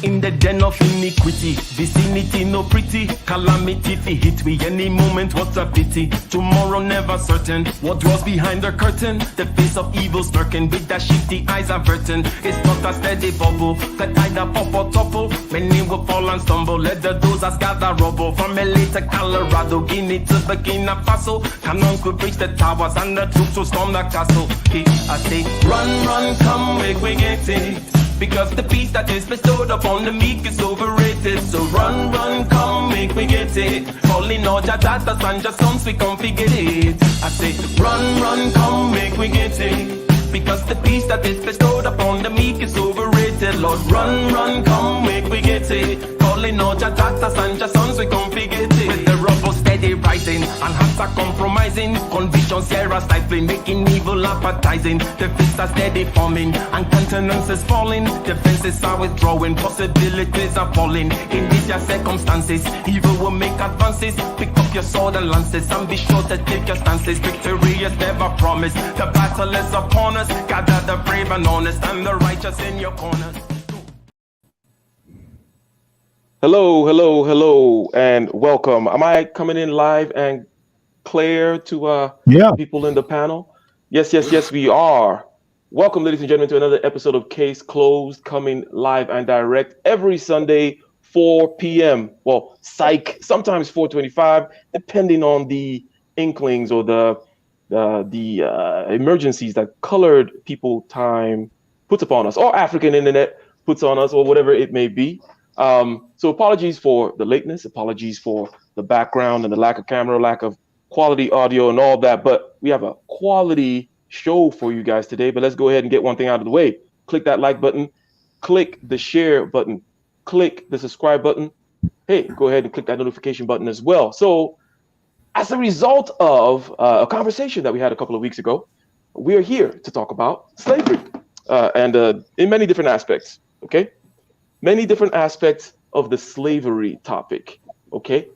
in the den of iniquity. Vicinity no pretty, calamity fi hit we any moment. What a pity. Tomorrow never certain. What dwells behind the curtain? The face of evil smirking with the shifty eyes averting. It's not a steady bubble that either pop or topple. Many will fall and stumble. Let the dozers gather rubble. From LA to Colorado, Guinea to Burkina Faso. Cannon could reach the towers and the troops will storm the castle. I say, run, run, come, make we get it. Because the peace that is bestowed upon the meek is overrated. So run, run, come, make me get it. Calling all your daughters and your sons, we come forget it. I say, run, run, come, make me get it. Because the peace that is bestowed upon the meek is overrated. Lord, run, run, come, make we get it. Calling all your daughters and your sons, we come forget it. With the rubble steady rising, and hearts are compromising. Convictions here are stifling, making evil appetizing. The fists are steady forming, and countenance is falling. Defenses are withdrawing, possibilities are falling. In these your circumstances, evil will make advances. Pick up your sword and lances, and be sure to take your stances. Victory is never promised, the battle is upon us. Gather the brave and honest, and the righteous in your corners. Hello, hello, hello, and welcome. Am I coming in live and clear to people in the panel? Yes, we are. Welcome, ladies and gentlemen, to another episode of Case Closed, coming live and direct every Sunday, 4 p.m. Well, psych, sometimes 4:25, depending on the inklings or the emergencies that colored people time puts upon us, or African internet puts on us, or whatever it may be. So apologies for the lateness, apologies for the background and the lack of camera, lack of quality audio and all that, but we have a quality show for you guys today. But let's go ahead and get one thing out of the way. Click that like button, click the share button, click the subscribe button. Hey, go ahead and click that notification button as well. So as a result of a conversation that we had a couple of weeks ago, we are here to talk about slavery and in many different aspects, okay? Many different aspects of the slavery topic, okay?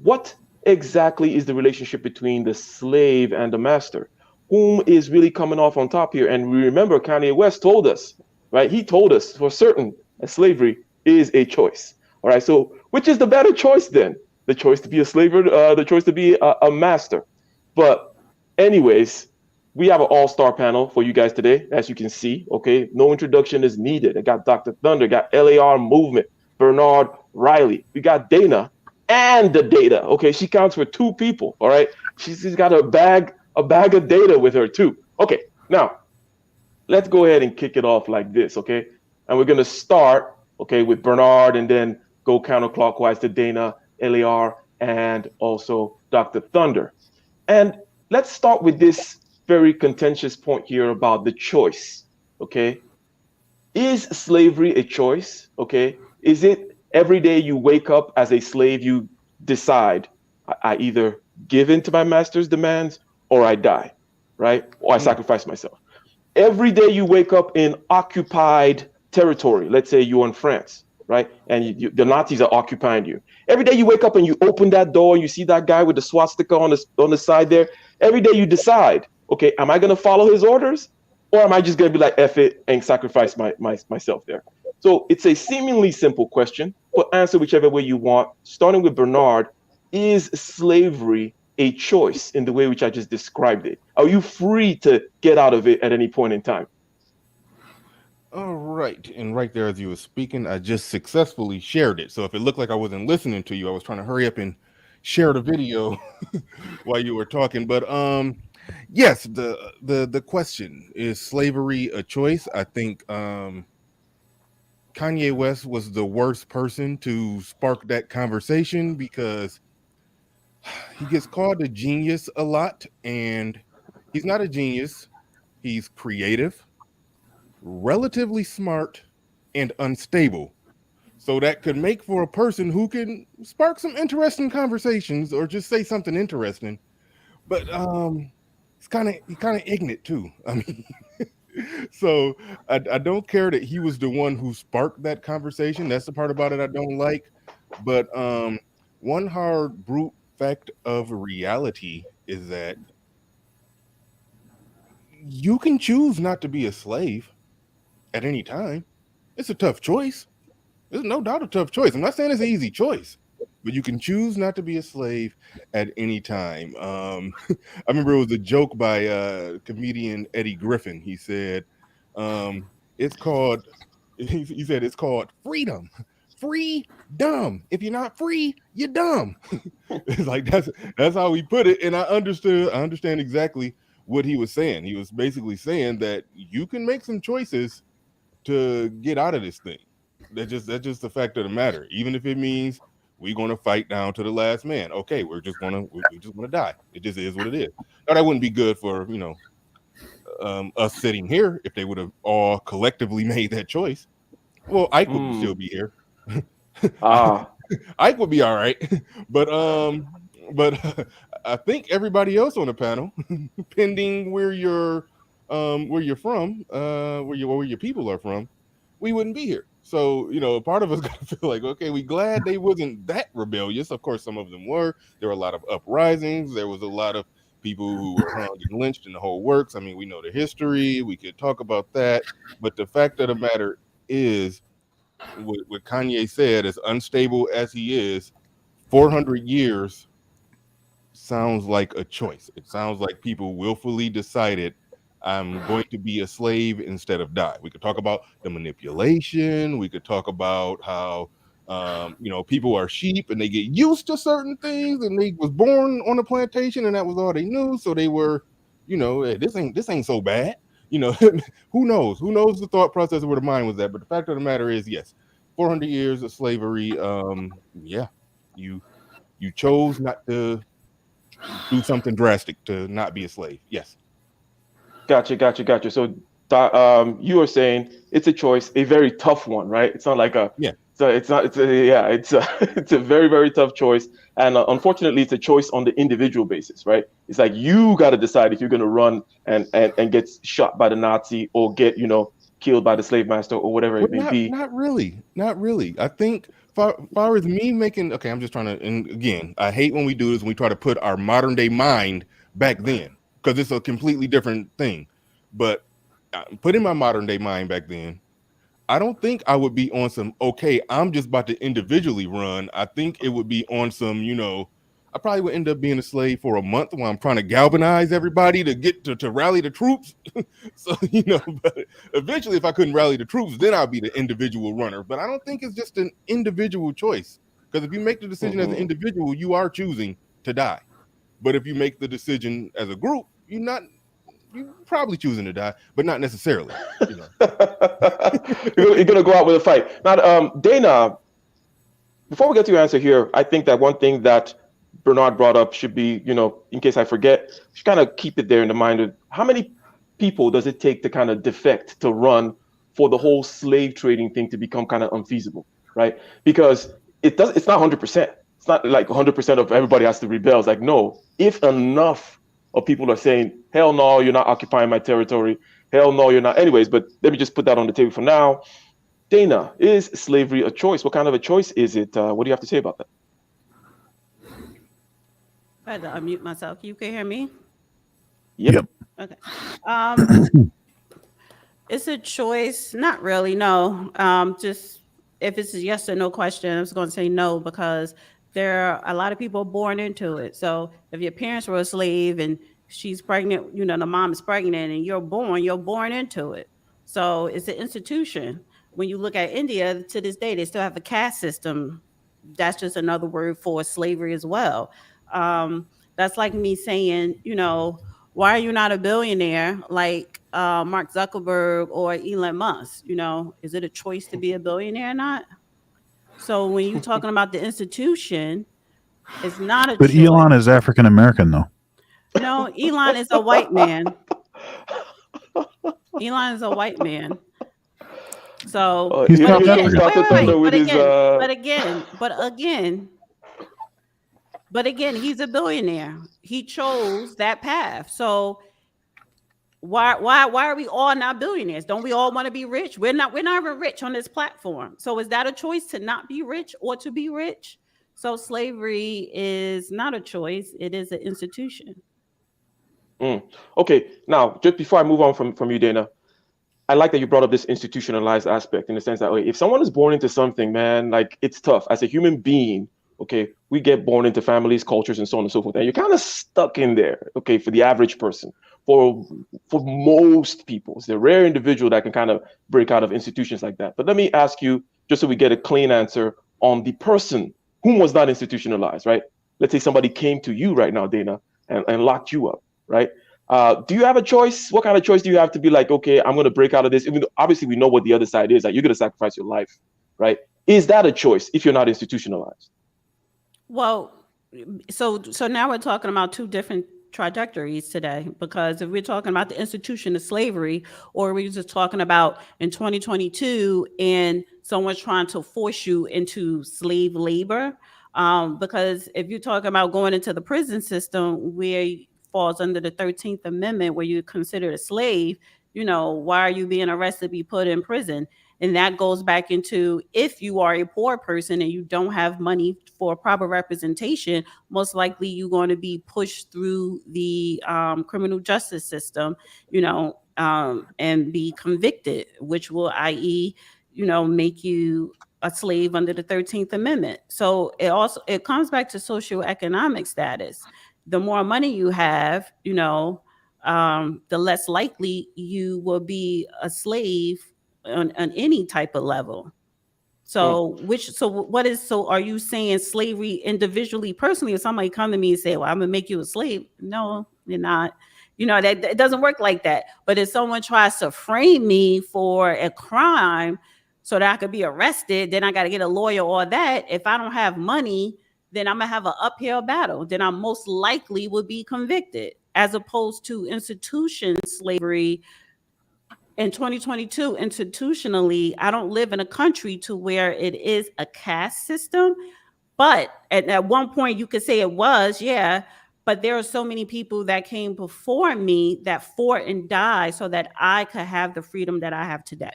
What exactly is the relationship between the slave and the master? Whom is really coming off on top here? And we remember Kanye West told us, right? He told us for certain that slavery is a choice, all right? So which is the better choice then? The choice to be a slave or the choice to be a master? But anyways, we have an all-star panel for you guys today, as you can see, okay? No introduction is needed. I got Dr. Thunder, got LAR Movement, Bernard Riley. We got Dana and the data, okay? She counts for two people, all right? She's got a bag of data with her too. Okay, now, let's go ahead and kick it off like this, okay? And we're gonna start, okay, with Bernard and then go counterclockwise to Dana, LAR, and also Dr. Thunder. And let's start with this very contentious point here about the choice, okay? Is slavery a choice, okay? Is it every day you wake up as a slave, you decide, I either give in to my master's demands or I die, right? Or I sacrifice myself. Every day you wake up in occupied territory, let's say you're in France, right? And the Nazis are occupying you. Every day you wake up and you open that door and you see that guy with the swastika on the side there. Every day you decide, okay, am I going to follow his orders, or am I just going to be like, F it and sacrifice myself there? So it's a seemingly simple question, but answer whichever way you want. Starting with Bernard, is slavery a choice in the way which I just described it? Are you free to get out of it at any point in time? All right. And right there, as you were speaking, I just successfully shared it. So if it looked like I wasn't listening to you, I was trying to hurry up and share the video while you were talking. But yes, the question, is slavery a choice? I think Kanye West was the worst person to spark that conversation because he gets called a genius a lot, and he's not a genius. He's creative, relatively smart, and unstable. So that could make for a person who can spark some interesting conversations or just say something interesting. But he's kind of ignorant too. I mean, so I don't care that he was the one who sparked that conversation. That's the part about it I don't like. But one hard brute fact of reality is that you can choose not to be a slave at any time. It's a tough choice. There's no doubt a tough choice. I'm not saying it's an easy choice, but you can choose not to be a slave at any time. I remember it was a joke by comedian Eddie Griffin. He said, "It's called." He said it's called freedom. Free dumb. If you're not free, you're dumb. It's like that's how he put it, and I understand exactly what he was saying. He was basically saying that you can make some choices to get out of this thing. That's just the fact of the matter. Even if it means we're gonna fight down to the last man. Okay, we just wanna die. It just is what it is. Now that wouldn't be good for us sitting here if they would have all collectively made that choice. Well, Ike would still be here. Ike would be all right, but I think everybody else on the panel, pending where you're from, where your people are from, we wouldn't be here. So, part of us got to feel like, okay, we glad they wasn't that rebellious. Of course, some of them were. There were a lot of uprisings. There was a lot of people who were hung and lynched in the whole works. I mean, we know the history. We could talk about that. But the fact of the matter is, what Kanye said, as unstable as he is, 400 years sounds like a choice. It sounds like people willfully decided, I'm going to be a slave instead of die. We could talk about the manipulation. We could talk about how, people are sheep and they get used to certain things, and they was born on a plantation and that was all they knew. So they were, hey, this ain't so bad. Who knows? Who knows the thought process of where the mind was at? But the fact of the matter is, yes, 400 years of slavery. You chose not to do something drastic to not be a slave. Yes. Gotcha. So you are saying it's a choice, a very tough one, right? It's not like a So it's not. It's it's a very, very tough choice, and unfortunately, it's a choice on the individual basis, right? It's like you got to decide if you're going to run and get shot by the Nazi or get killed by the slave master or whatever it may be. Not really. I think far as me making, okay, I'm just trying to, and again, I hate when we do this, when we try to put our modern day mind back then, because it's a completely different thing. But putting my modern day mind back then, I don't think I would be on some, okay, I'm just about to individually run. I think it would be on some, I probably would end up being a slave for a month while I'm trying to galvanize everybody to get to rally the troops. So, but eventually if I couldn't rally the troops, then I'll be the individual runner. But I don't think it's just an individual choice, because if you make the decision as an individual, you are choosing to die. But if you make the decision as a group, you're probably choosing to die, but not necessarily. You're gonna go out with a fight. Now, Dana, before we get to your answer here, I think that one thing that Bernard brought up should be, in case I forget, should kind of keep it there in the mind of how many people does it take to kind of defect, to run, for the whole slave trading thing to become kind of unfeasible, right? Because it's not 100%. It's not like 100% of everybody has to rebel. It's like, no, if enough of people are saying, hell no, you're not occupying my territory. Hell no, you're not. Anyways, but let me just put that on the table for now. Dana, is slavery a choice? What kind of a choice is it? What do you have to say about that? I had to unmute myself. You can hear me? Yep. Okay. It's a choice. Not really, no. Just if it's a yes or no question, I'm just going to say no, because there are a lot of people born into it. So if your parents were a slave and she's pregnant, the mom is pregnant and you're born into it. So it's an institution. When you look at India, to this day, they still have a caste system. That's just another word for slavery as well. That's like me saying, why are you not a billionaire like Mark Zuckerberg or Elon Musk? Is it a choice to be a billionaire or not? So when you're talking about the institution, it's not a choice. But Elon is African American, though. No, Elon is a white man. Elon is a white man. So he's not but again, he's a billionaire. He chose that path. So why are we all not billionaires? Don't we all want to be rich? We're not even rich on this platform. So is that a choice, to not be rich or to be rich? So slavery is not a choice. It is an institution. Okay. Now, just before I move on from you, Dana, I like that you brought up this institutionalized aspect in the sense that, okay, if someone is born into something, man, like it's tough as a human being. Okay, we get born into families, cultures, and so on and so forth, and you're kind of stuck in there. Okay, for the average person, for most people, it's a rare individual that can kind of break out of institutions like that. But let me ask you, just so we get a clean answer on the person whom was not institutionalized, right? Let's say somebody came to you right now, Dana, and locked you up, right? Do you have a choice? What kind of choice do you have to be like, okay, I'm going to break out of this? Even though obviously we know what the other side is, that you're going to sacrifice your life, right? Is that a choice if you're not institutionalized? Well, so now we're talking about two different trajectories today, because if we're talking about the institution of slavery, or we're just talking about in 2022 and someone's trying to force you into slave labor, because if you're talking about going into the prison system where falls under the 13th Amendment, where you're considered a slave, why are you being arrested, be put in prison? And that goes back into, if you are a poor person and you don't have money for proper representation, most likely you're going to be pushed through the criminal justice system, and be convicted, which will, i.e., make you a slave under the 13th Amendment. So it comes back to socioeconomic status. The more money you have, the less likely you will be a slave on any type of level. So are you saying slavery individually, personally? If somebody come to me and say, well, I'm gonna make you a slave, no, you're not. That it doesn't work like that. But if someone tries to frame me for a crime so that I could be arrested, then I got to get a lawyer or that. If I don't have money, then I'm gonna have an uphill battle. Then I most likely will be convicted, as opposed to institution slavery. In 2022, institutionally, I don't live in a country to where it is a caste system. But at one point you could say it was, yeah. But there are so many people that came before me that fought and died so that I could have the freedom that I have today.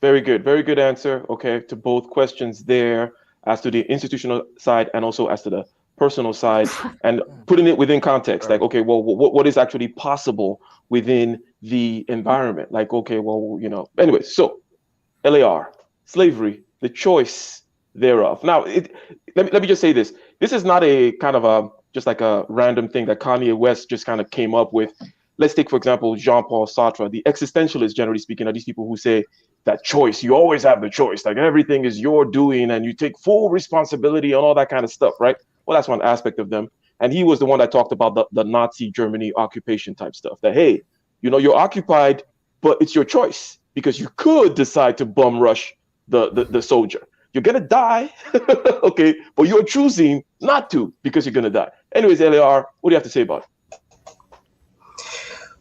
Very good answer. Okay, to both questions there, as to the institutional side and also as to the personal side, and putting it within context. Like, okay, well, what is actually possible within the environment? Like, okay, well, Anyway, so LAR, slavery, the choice thereof. Now, let me just say this. This is not a kind of just like a random thing that Kanye West just kind of came up with. Let's take, for example, Jean-Paul Sartre. The existentialists, generally speaking, are these people who say that choice, you always have the choice. Like everything is your doing and you take full responsibility on all that kind of stuff, right? Well, that's one aspect of them. And he was the one that talked about the Nazi Germany occupation type stuff. That, hey, you're occupied, but it's your choice, because you could decide to bum rush the soldier. You're gonna die, okay, but you're choosing not to because you're gonna die. Anyways, LAR, what do you have to say about it?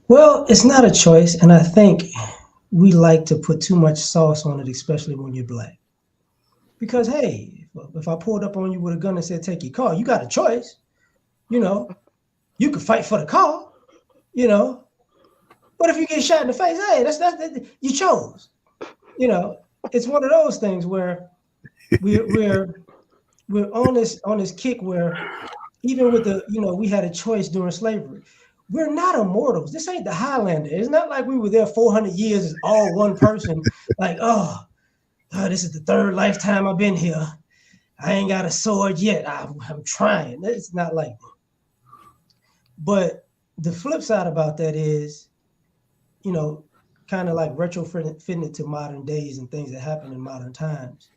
Well, it's not a choice, and I think we like to put too much sauce on it, especially when you're black. Because, hey, if I pulled up on you with a gun and said, take your car, you got a choice. You could fight for the car, But if you get shot in the face, hey, that's you chose. It's one of those things where we're on this kick where even with we had a choice during slavery. We're not immortals. This ain't the Highlander. It's not like we were there 400 years as all one person. Like, this is the third lifetime I've been here. I ain't got a sword yet. I'm trying. It's not like that. But the flip side about that is, kind of like retrofitting it to modern days and things that happen in modern times.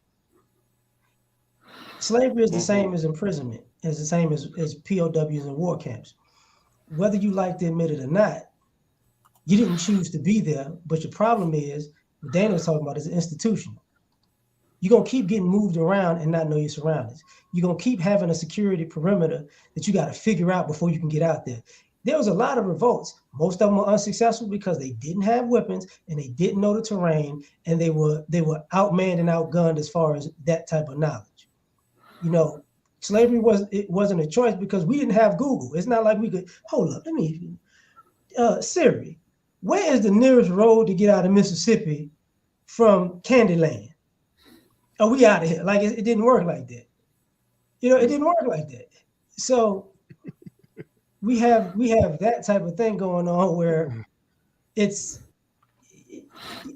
Slavery is the same as imprisonment. It's the same as POWs in war camps. Whether you like to admit it or not, you didn't choose to be there, but your problem is, what Dana was talking about, is institutional. You're going to keep getting moved around and not know your surroundings. You're going to keep having a security perimeter that you got to figure out before you can get out there. There was a lot of revolts. Most of them were unsuccessful because they didn't have weapons and they didn't know the terrain, and they were outmanned and outgunned as far as that type of knowledge. Slavery wasn't a choice because we didn't have Google. It's not like we could, hold up, let me, Siri, where is the nearest road to get out of Mississippi from Candyland? Oh, we out of here. Like, it didn't work like that. It didn't work like that. So we have that type of thing going on where it's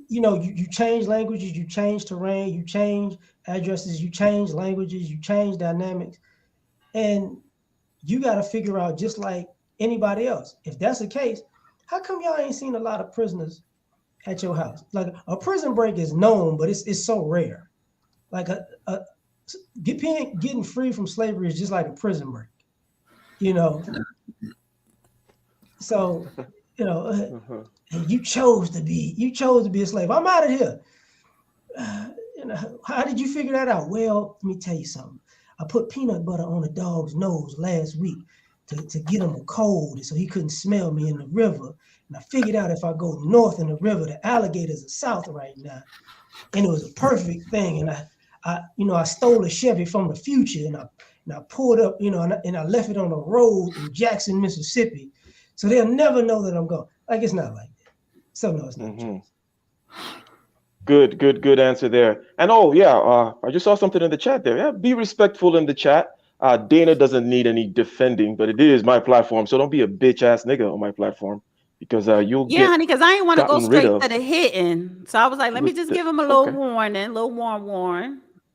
you know, you change languages, you change terrain, you change addresses, you change languages, you change dynamics, and you got to figure out, just like anybody else, if that's the case, how come y'all ain't seen a lot of prisoners at your house? Like, a prison break is known, but it's so rare. Like getting free from slavery is just like a prison break, you know. So, you know, you chose to be a slave. I'm out of here. You know, how did you figure that out? Well, let me tell you something. I put peanut butter on a dog's nose last week to get him a cold, so he couldn't smell me in the river. And I figured out if I go north in the river, the alligators are south right now. And it was a perfect thing. And I stole a Chevy from the future, and I pulled up, you know, and I left it on a road in Jackson, Mississippi. So they'll never know that I'm gone. Like, it's not like that. So no, it's not true. Good answer there. And I just saw something in the chat there. Yeah, be respectful in the chat. Dana doesn't need any defending, but it is my platform, so don't be a bitch ass nigga on my platform, because you'll get honey, because I didn't want to go gotten rid straight of. to the hitting. So I was like, let me just give him a little warning,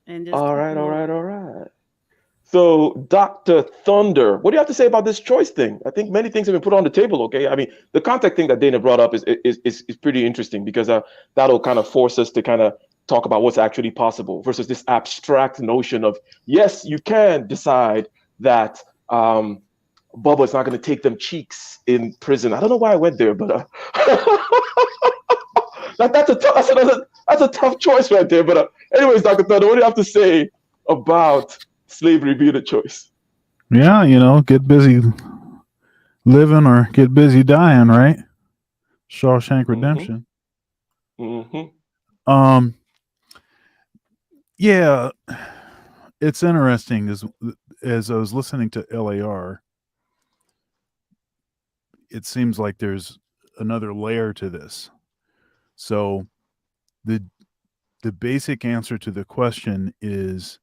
and just All right. So, Dr. Thunder, what do you have to say about this choice thing? I think many things have been put on the table, okay? I mean, the contact thing that Dana brought up is pretty interesting, because that'll kind of force us to kind of talk about what's actually possible versus this abstract notion of, yes, you can decide that Bubba's not going to take them cheeks in prison. I don't know why I went there, but that's a tough choice right there. But anyways, Dr. Thunder, what do you have to say about slavery being a choice? Yeah, you know, get busy living or get busy dying, right? Shawshank Redemption. Yeah, it's interesting as I was listening to LAR, it seems like there's another layer to this. So the basic answer to the question is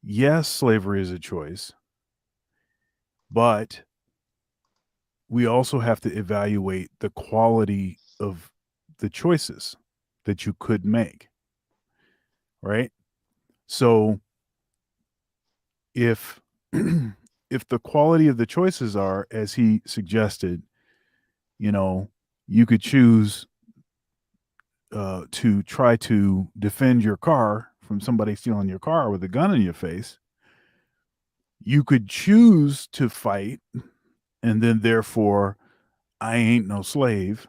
yes, slavery is a choice, but we also have to evaluate the quality of the choices that you could make, right? So if if the quality of the choices are, as he suggested, you know, you could choose to try to defend your car from somebody stealing your car with a gun in your face. You could choose to fight, and then therefore I ain't no slave,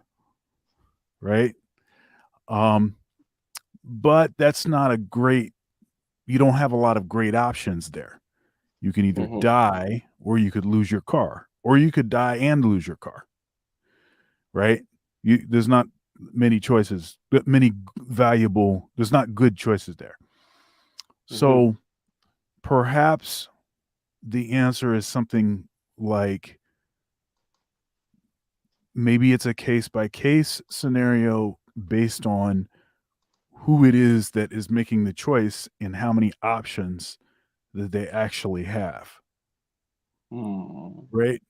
right? But that's not you don't have a lot of great options there. You can either die, or you could lose your car, or you could die and lose your car, right? There's not many choices, but there's not good choices there. So perhaps the answer is something like, maybe it's a case by case scenario based on who it is that is making the choice and how many options that they actually have. Right?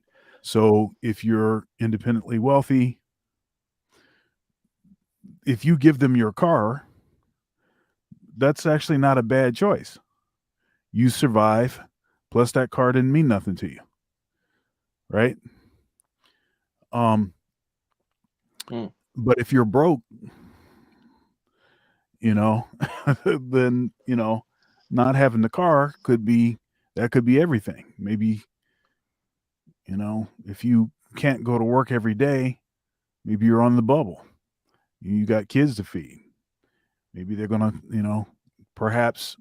So if you're independently wealthy, if you give them your car, that's actually not a bad choice. You survive, plus that car didn't mean nothing to you. Right? But if you're broke, you know, then, you know, not having the car could be everything. Maybe, you know, if you can't go to work every day, maybe you're on the bubble. You got kids to feed. Maybe they're going to, you know, perhaps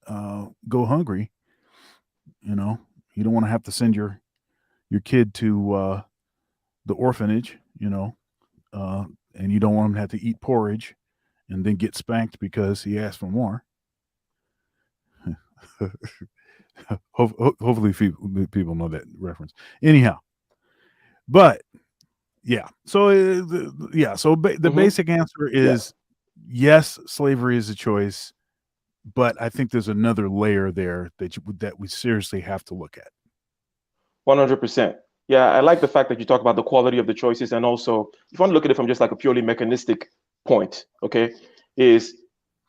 go hungry. You know, you don't want to have to send your kid to the orphanage, you know, and you don't want him to have to eat porridge and then get spanked because he asked for more. Hopefully people know that reference. Anyhow, but yeah. So the basic answer is yes, slavery is a choice, but I think there's another layer there that we seriously have to look at. 100%. Yeah, I like the fact that you talk about the quality of the choices, and also if you want to look at it from just like a purely mechanistic point, okay, is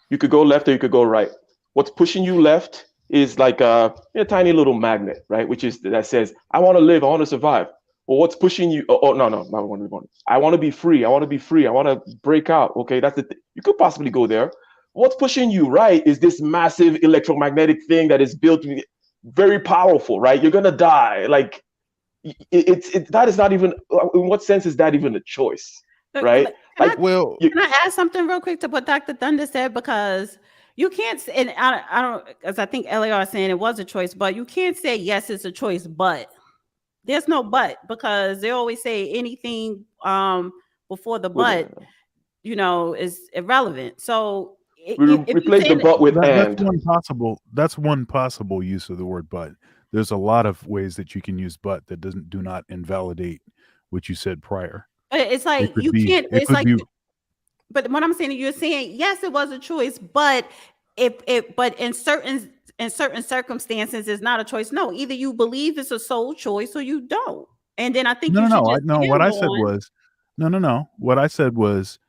you could go left or you could go right. What's pushing you left is like a tiny little magnet, right? Which is that says, I want to live, I want to survive. Well, what's pushing you? Oh, no, no, I want to live. I want to be free. I want to be free. I want to break out. Okay, that's you could possibly go there. What's pushing you right is this massive electromagnetic thing that is built very powerful, right? You're gonna die. Like that is not even. In what sense is that even a choice, right? Like, Well, can I add something real quick to what Dr. Thunder said? Because you can't, and I don't, as I think LAR is saying it was a choice, but you can't say, yes, it's a choice, but there's no but, because they always say anything before the but, is irrelevant. So if you replace say the but with That's and. one possible. That's one possible use of the word "but." There's a lot of ways that you can use "but" that do not invalidate what you said prior. it's It like could you be. can't, It it's could like, be. but what I'm saying, you're saying, yes, it was a choice, but but in certain circumstances, it's not a choice. No, either you believe it's a sole choice or you don't. And then I think No, you no, should no. just No. What stand I said on. was, no, no, no. What I said was,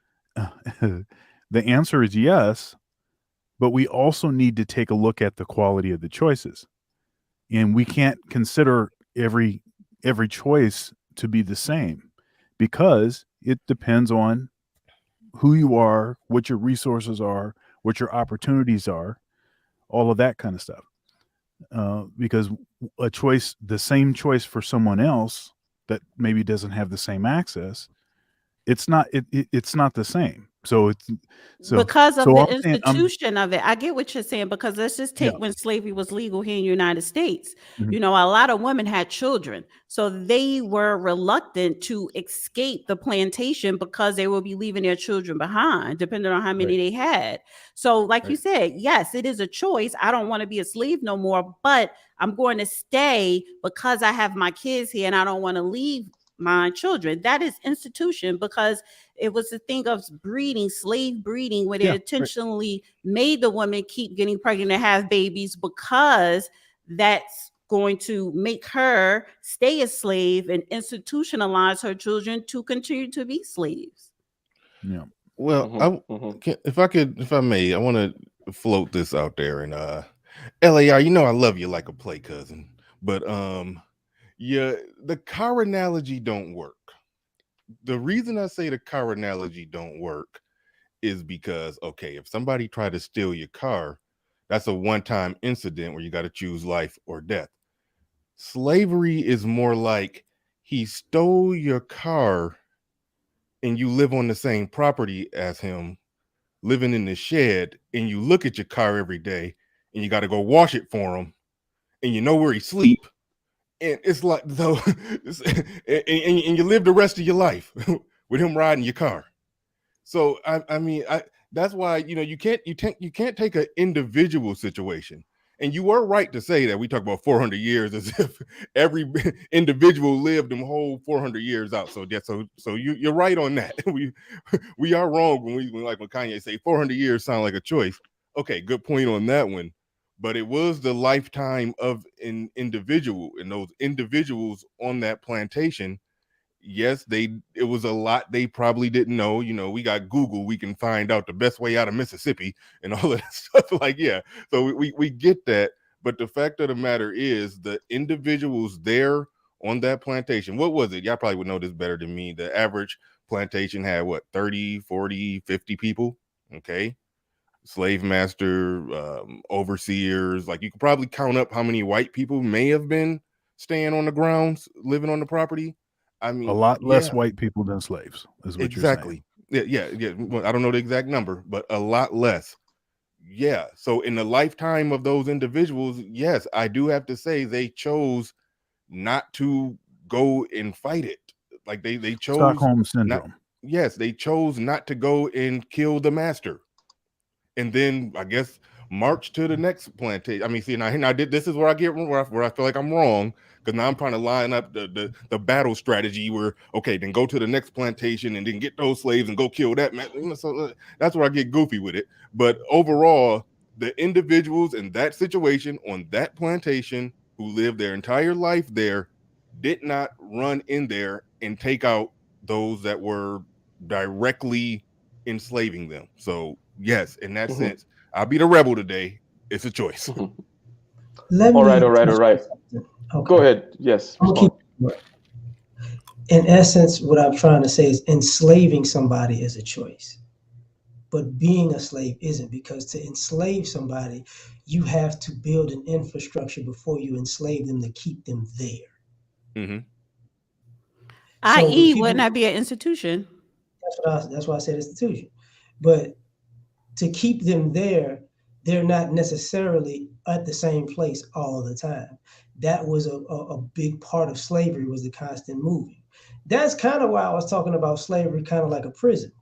the answer is yes, but we also need to take a look at the quality of the choices, and we can't consider every choice to be the same, because it depends on who you are, what your resources are, what your opportunities are, all of that kind of stuff. Because the same choice for someone else that maybe doesn't have the same access, it's not the same. So Because of I'm the saying, institution of it. I get what you're saying, because let's just yeah. take when slavery was legal here in the United States. Mhm. A lot of women had children. So they were reluctant to escape the plantation because they will be leaving their children behind, depending on how many they had. So, like you said, yes, it is a choice. I don't want to be a slave no more, but I'm going to stay because I have my kids here and I don't want to leave my children. That is institution, because it was a thing of breeding, slave breeding, where they Yeah, right. intentionally made the woman keep getting pregnant and have babies, because that's going to make her stay a slave and institutionalize her children to continue to be slaves. Yeah. Well, if I may, I want to float this out there. And LAR, I love you like a play cousin, but yeah, the car analogy don't work. The reason I say the car analogy don't work is because, okay, if somebody tried to steal your car, that's a one-time incident where you got to choose life or death. Slavery is more like he stole your car and you live on the same property as him, living in the shed, and you look at your car every day and you got to go wash it for him, and you know where he sleep. And it's like, though, and you live the rest of your life with him riding your car. So I mean, that's why you can't take an individual situation. And you were right to say that we talk about 400 years as if every individual lived them whole 400 years out. So yeah, so you're right on that. We are wrong when Kanye say 400 years sound like a choice. Okay, good point on that one. But it was the lifetime of an individual, and those individuals on that plantation. Yes, it was a lot they probably didn't know. We got Google, we can find out the best way out of Mississippi and all of that stuff. Like, yeah, so we get that. But the fact of the matter is, the individuals there on that plantation, what was it? Y'all probably would know this better than me. The average plantation had what, 30, 40, 50 people. Okay. Slave master, overseers. Like, you could probably count up how many white people may have been staying on the grounds, living on the property. I mean, A lot less yeah, white people than slaves is what you're saying. exactly. Yeah. Well, I don't know the exact number, but a lot less. Yeah. So in the lifetime of those individuals, yes, I do have to say they chose not to go and fight it. Like they chose Stockholm not. syndrome. Yes, they chose not to go and kill the master, and then I guess march to the next plantation. I mean, see, now I did. This is where I get where I feel like I'm wrong, because now I'm trying to line up the battle strategy where, okay, then go to the next plantation and then get those slaves and go kill that man. So that's where I get goofy with it. But overall, the individuals in that situation on that plantation who lived their entire life there did not run in there and take out those that were directly enslaving them. So yes, in that Mhm. sense, I'll be the rebel today. It's a choice. Mhm. Let All right, me all right, all touch on right. something. Okay. Go ahead. Yes, I'm gonna respond. keep in essence, what I'm trying to say is enslaving somebody is a choice. But being a slave isn't, because to enslave somebody, you have to build an infrastructure before you enslave them to keep them there. Mm-hmm. So when I.e., wouldn't people, that be an institution? that's why I said institution. But to keep them there, they're not necessarily at the same place all the time. That was a big part of slavery, was the constant moving. That's kind of why I was talking about slavery kind of like a prison,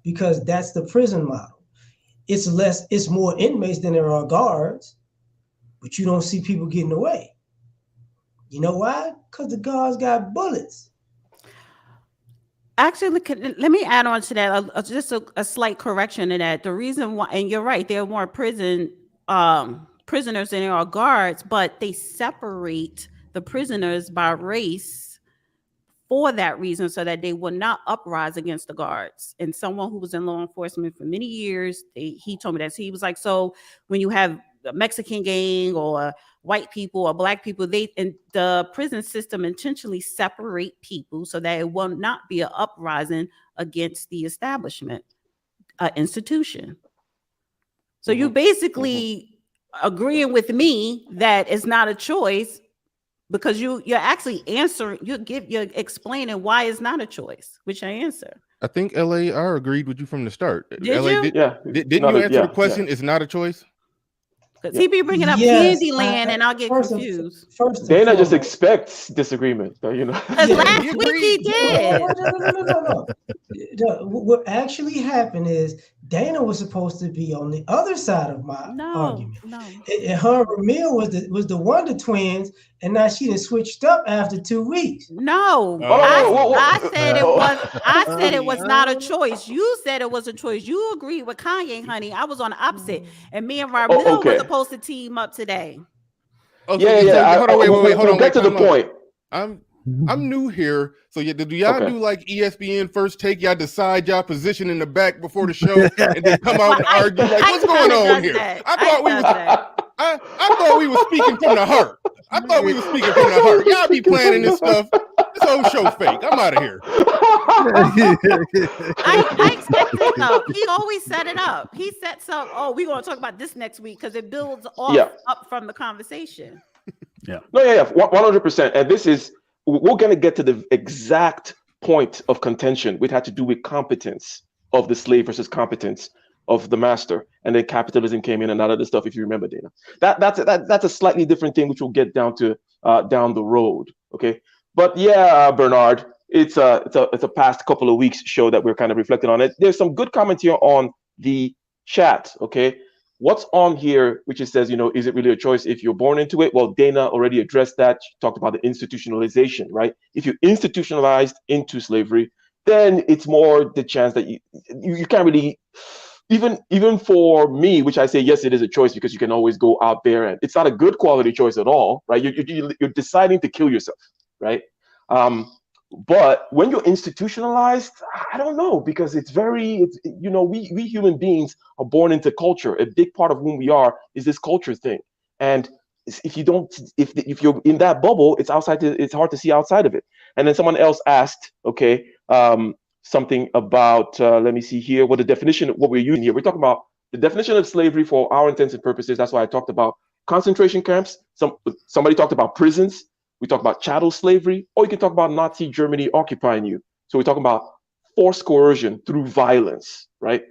because that's the prison model. It's more inmates than there are guards, but you don't see people getting away. You know why? Because the guards got bullets. Actually, let me add on to that, just a slight correction to that. The reason why, and you're right, there are more prisoners than there are guards, but they separate the prisoners by race for that reason, so that they will not uprise against the guards. And someone who was in law enforcement for many years, he told me that. So he was like, so when you have a Mexican gang or white people or black people, and the prison system intentionally separate people so that it will not be an uprising against the establishment, institution. So you basically agreeing with me that it's not a choice, because you're actually answering, you're explaining why it's not a choice, which I answer. I think LAR agreed with you from the start. Did LA you? Yeah. didn't Not you a, answer yeah, the question? yeah. It's not a choice. Because Yeah. he be bringing up Yes, Candyland and I'll get first confused. first and Dana just foremost. expects disagreement, you know. Because Yeah, He last week he agreed. did. no. What actually happened is Dana was supposed to be on the other side of my No. argument. And her and Ramil was the Wonder Twins, and now she done switched up after 2 weeks. No, Oh, no, no, I said it was. I oh. said it was not a choice. You said it was a choice. You agreed with Kanye, honey. I was on the opposite, and me and Ramil Okay. was supposed to team up today. Oh, so, Yeah. hold on, wait, hold We'll on, get to the time out. point. I'm new here, so do y'all Okay. do like ESPN first take? Y'all decide y'all position in the back before the show, and then come out and argue like, what's going on here? I thought we were speaking from the heart. Y'all be planning this stuff. This whole show fake. I'm out of here. I expected so. He always set it up. He sets up. Oh, we're going to talk about this next week, because it builds up from the conversation. No, 100%. And this is, we're going to get to the exact point of contention, which had to do with competence of the slave versus competence of the master, and then capitalism came in and out of the stuff. If you remember, Dana, that's a slightly different thing, which we'll get down to down the road. Okay, but yeah, Bernard, it's a past couple of weeks show that we're kind of reflecting on it. There's some good comments here on the chat. Okay, what's on here, which it says, is it really a choice if you're born into it? Well, Dana already addressed that. She talked about the institutionalization, right? If you're institutionalized into slavery, then it's more the chance that you can't really, even for me, which I say, yes, it is a choice, because you can always go out there, and it's not a good quality choice at all, right? You're deciding to kill yourself, right? But when you're institutionalized, I don't know, because we human beings are born into culture. A big part of whom we are is this culture thing. And if you're in that bubble, it's hard to see outside of it. And then someone else asked, okay, something about, let me see here, what we're using here. We're talking about the definition of slavery for our intents and purposes. That's why I talked about concentration camps. Somebody talked about prisons. We talk about chattel slavery, or you can talk about Nazi Germany occupying you. So we're talking about forced coercion through violence, right?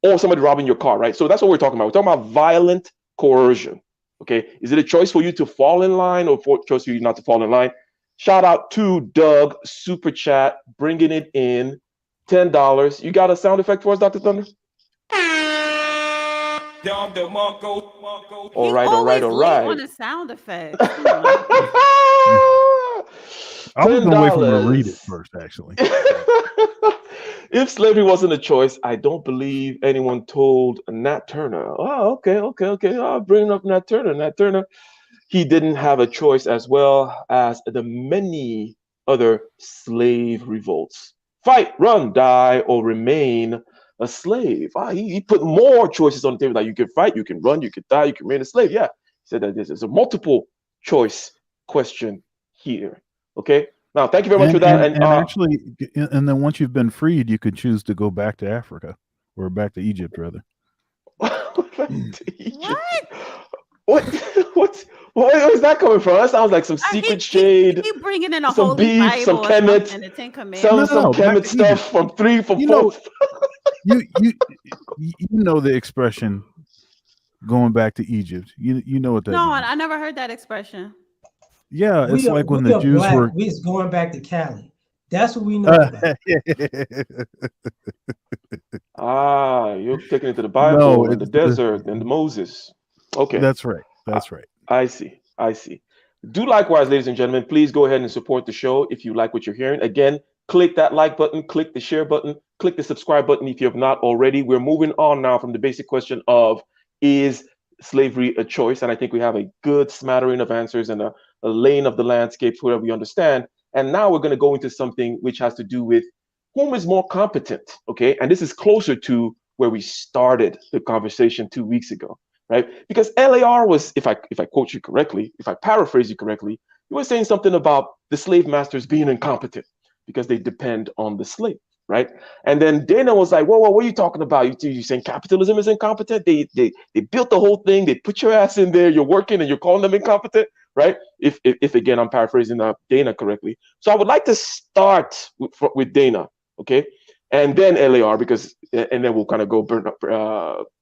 Or somebody robbing your car, right? So that's what we're talking about. We're talking about violent coercion. Okay, is it a choice for you to fall in line, or a choice for you not to fall in line? Shout out to Doug, super chat, bringing it in, $10. You got a sound effect for us, Dr. Thunder? All right. On a sound effect. I was gonna wait for him to read it first, actually. If slavery wasn't a choice, I don't believe anyone told Nat Turner. Oh, okay. I'll bring up Nat Turner. Nat Turner, he didn't have a choice, as well as the many other slave revolts. Fight, run, die, or remain a slave. He put more choices on the table, that you can fight, you can run, you can die, you can remain a slave. Yeah, he said that there's a multiple choice question here. Okay. Now, thank you very much for that. And actually, and then once you've been freed, you could choose to go back to Africa or back to Egypt, rather. What? Where is that coming from? That sounds like some secret shade. He bringing in a some Holy beef, Bible some or Kemet, something, the Ten Commandments. some Kemet stuff from you four. You know the expression going back to Egypt. You know what that No, means. I never heard that expression. Yeah, it's like when the Jews were. We're going back to Cali. That's what we know about. You're taking it to the Bible and the desert and Moses. Okay. That's right. That's right. I see. Do likewise, ladies and gentlemen. Please go ahead and support the show if you like what you're hearing. Again, click that like button, click the share button, click the subscribe button if you have not already. We're moving on now from the basic question of, is slavery a choice? And I think we have a good smattering of answers and a laying of the landscape where we understand. And now we're going to go into something which has to do with whom is more competent. Okay. And this is closer to where we started the conversation 2 weeks ago. Right? Because LAR was, if I quote you correctly, if I paraphrase you correctly, you were saying something about the slave masters being incompetent because they depend on the slave, right? And then Dana was like, whoa, what are you talking about? You saying capitalism is incompetent? They built the whole thing. They put your ass in there. You're working and you're calling them incompetent, right? If again, I'm paraphrasing Dana correctly. So I would like to start with Dana, okay? And then LAR, and then we'll kind of go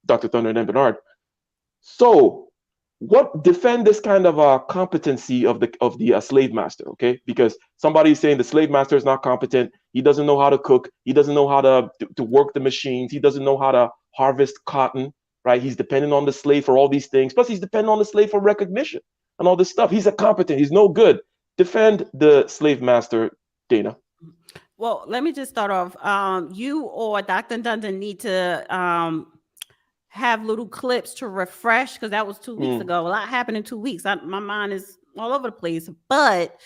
Dr. Thunder and then Bernard. So, what defend this kind of competency of the slave master? Okay, because somebody is saying the slave master is not competent. He doesn't know how to cook. He doesn't know how to work the machines. He doesn't know how to harvest cotton. Right? He's dependent on the slave for all these things. Plus, he's dependent on the slave for recognition and all this stuff. He's incompetent. He's no good. Defend the slave master, Dana. Well, let me just start off. You or Dr. Dundon need to have little clips to refresh, because that was 2 weeks ago. A lot happened in 2 weeks. My mind is all over the place, but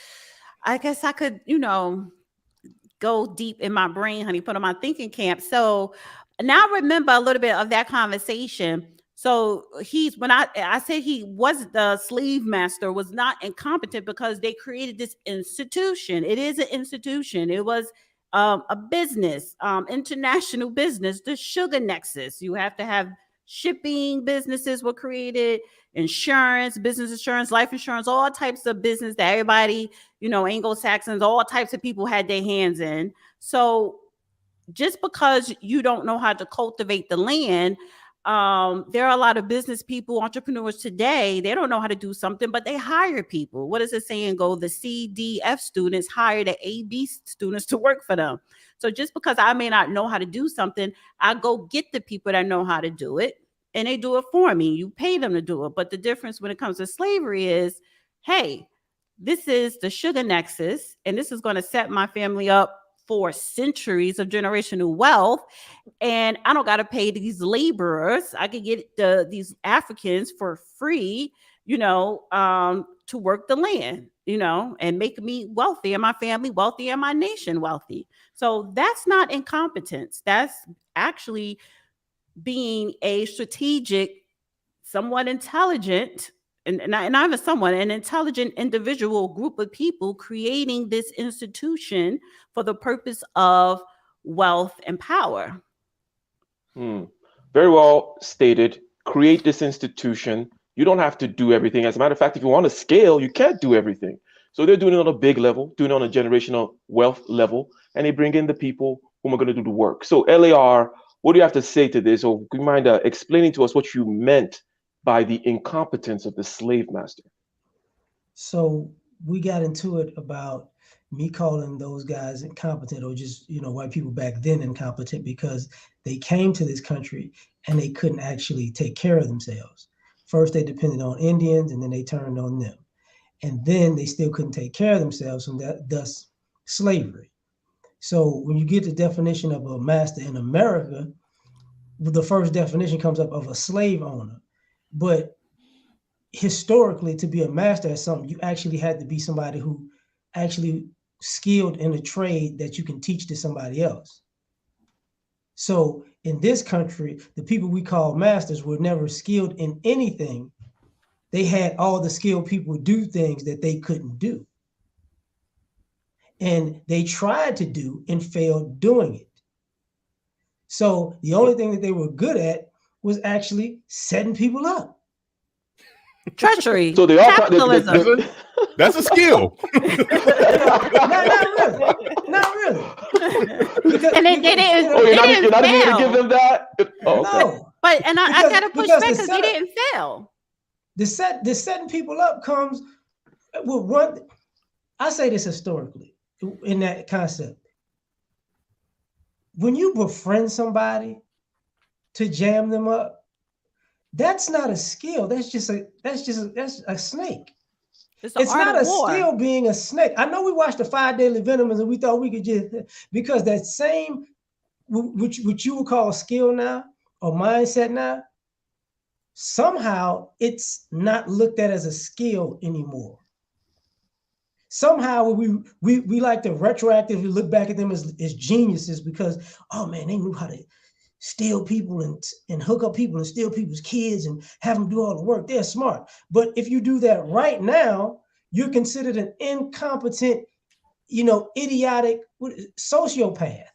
I guess I could, go deep in my brain, honey, put on my thinking camp. So now remember a little bit of that conversation. So when I said he was the slave master was not incompetent because they created this institution. It is an institution. It was a business, international business, the sugar nexus. You have to have shipping businesses were created, insurance, business insurance, life insurance, all types of business that everybody, Anglo-Saxons, all types of people had their hands in. So just because you don't know how to cultivate the land, there are a lot of business people, entrepreneurs today, they don't know how to do something, but they hire people. What does the saying go? The CDF students hire the AB students to work for them. So just because I may not know how to do something, I go get the people that know how to do it and they do it for me. You pay them to do it. But the difference when it comes to slavery is, hey, this is the sugar nexus, and this is going to set my family up for centuries of generational wealth. And I don't got to pay these laborers. I could get these Africans for free, to work the land, and make me wealthy and my family wealthy and my nation wealthy. So that's not incompetence. That's actually being a strategic, somewhat intelligent, and not even someone, an intelligent individual group of people creating this institution for the purpose of wealth and power. Very well stated. Create this institution. You don't have to do everything. As a matter of fact, if you want to scale, you can't do everything. So they're doing it on a big level, doing it on a generational wealth level, and they bring in the people who are going to do the work. So LAR, what do you have to say to this? Or do you mind explaining to us what you meant by the incompetence of the slave master? So we got into it about me calling those guys incompetent, or just, white people back then incompetent, because they came to this country and they couldn't actually take care of themselves. First, they depended on Indians, and then they turned on them. And then they still couldn't take care of themselves, and thus slavery. So when you get the definition of a master in America, the first definition comes up of a slave owner. But historically, to be a master at something, you actually had to be somebody who actually skilled in a trade that you can teach to somebody else. So in this country, the people we call masters were never skilled in anything. They had all the skilled people do things that they couldn't do. And they tried to do and failed doing it. So the only thing that they were good at was actually setting people up. Treachery. So they all capitalism. That's a skill. Not really. Because, and they didn't. Oh, you're not even fail. gonna give them that? Oh, okay. No. But and I gotta push back because they didn't fail. The setting people up comes with one. I say this historically in that concept. When you befriend somebody to jam them up, that's not a skill. That's a snake. It's not a skill being a snake. I know we watched the 5 Daily Venomous and we thought we could just, because that same, which you would call a skill now or mindset now, somehow it's not looked at as a skill anymore. Somehow we like to retroactively look back at them as geniuses because, oh man, they knew how to steal people and hook up people and steal people's kids and have them do all the work. They're smart. But if you do that right now, you're considered an incompetent, idiotic sociopath.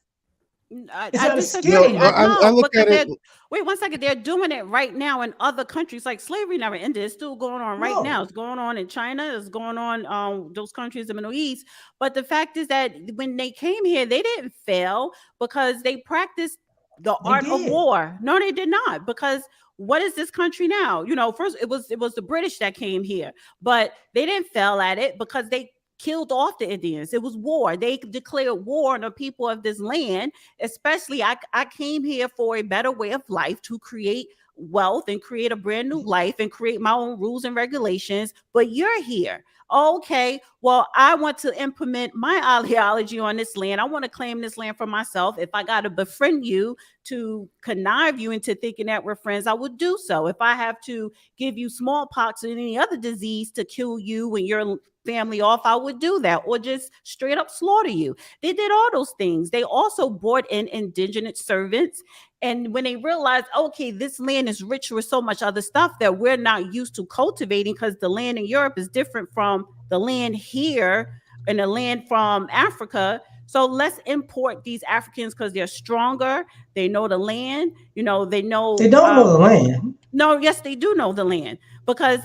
I disagree. I look at it. Wait 1 second. They're doing it right now in other countries. Like slavery never ended. It's still going on right now. It's going on in China. It's going on those countries in the Middle East. But the fact is that when they came here, they didn't fail because they practiced the art of war. No, they did not. Because what is this country now? First it was the British that came here, but they didn't fail at it because they killed off the Indians. It was war. They declared war on the people of this land. Especially, I came here for a better way of life to create wealth and create a brand new life and create my own rules and regulations. But you're here. Okay, well, I want to implement my ideology on this land. I want to claim this land for myself. If I got to befriend you to connive you into thinking that we're friends, I would do so. If I have to give you smallpox or any other disease to kill you and your family off, I would do that, or just straight up slaughter you. They did all those things. They also brought in indigenous servants. And when they realized, okay, this land is rich with so much other stuff that we're not used to cultivating because the land in Europe is different from the land here and the land from Africa. So let's import these Africans because they're stronger. They know the land. They know. They don't know the land. No, yes, they do know the land because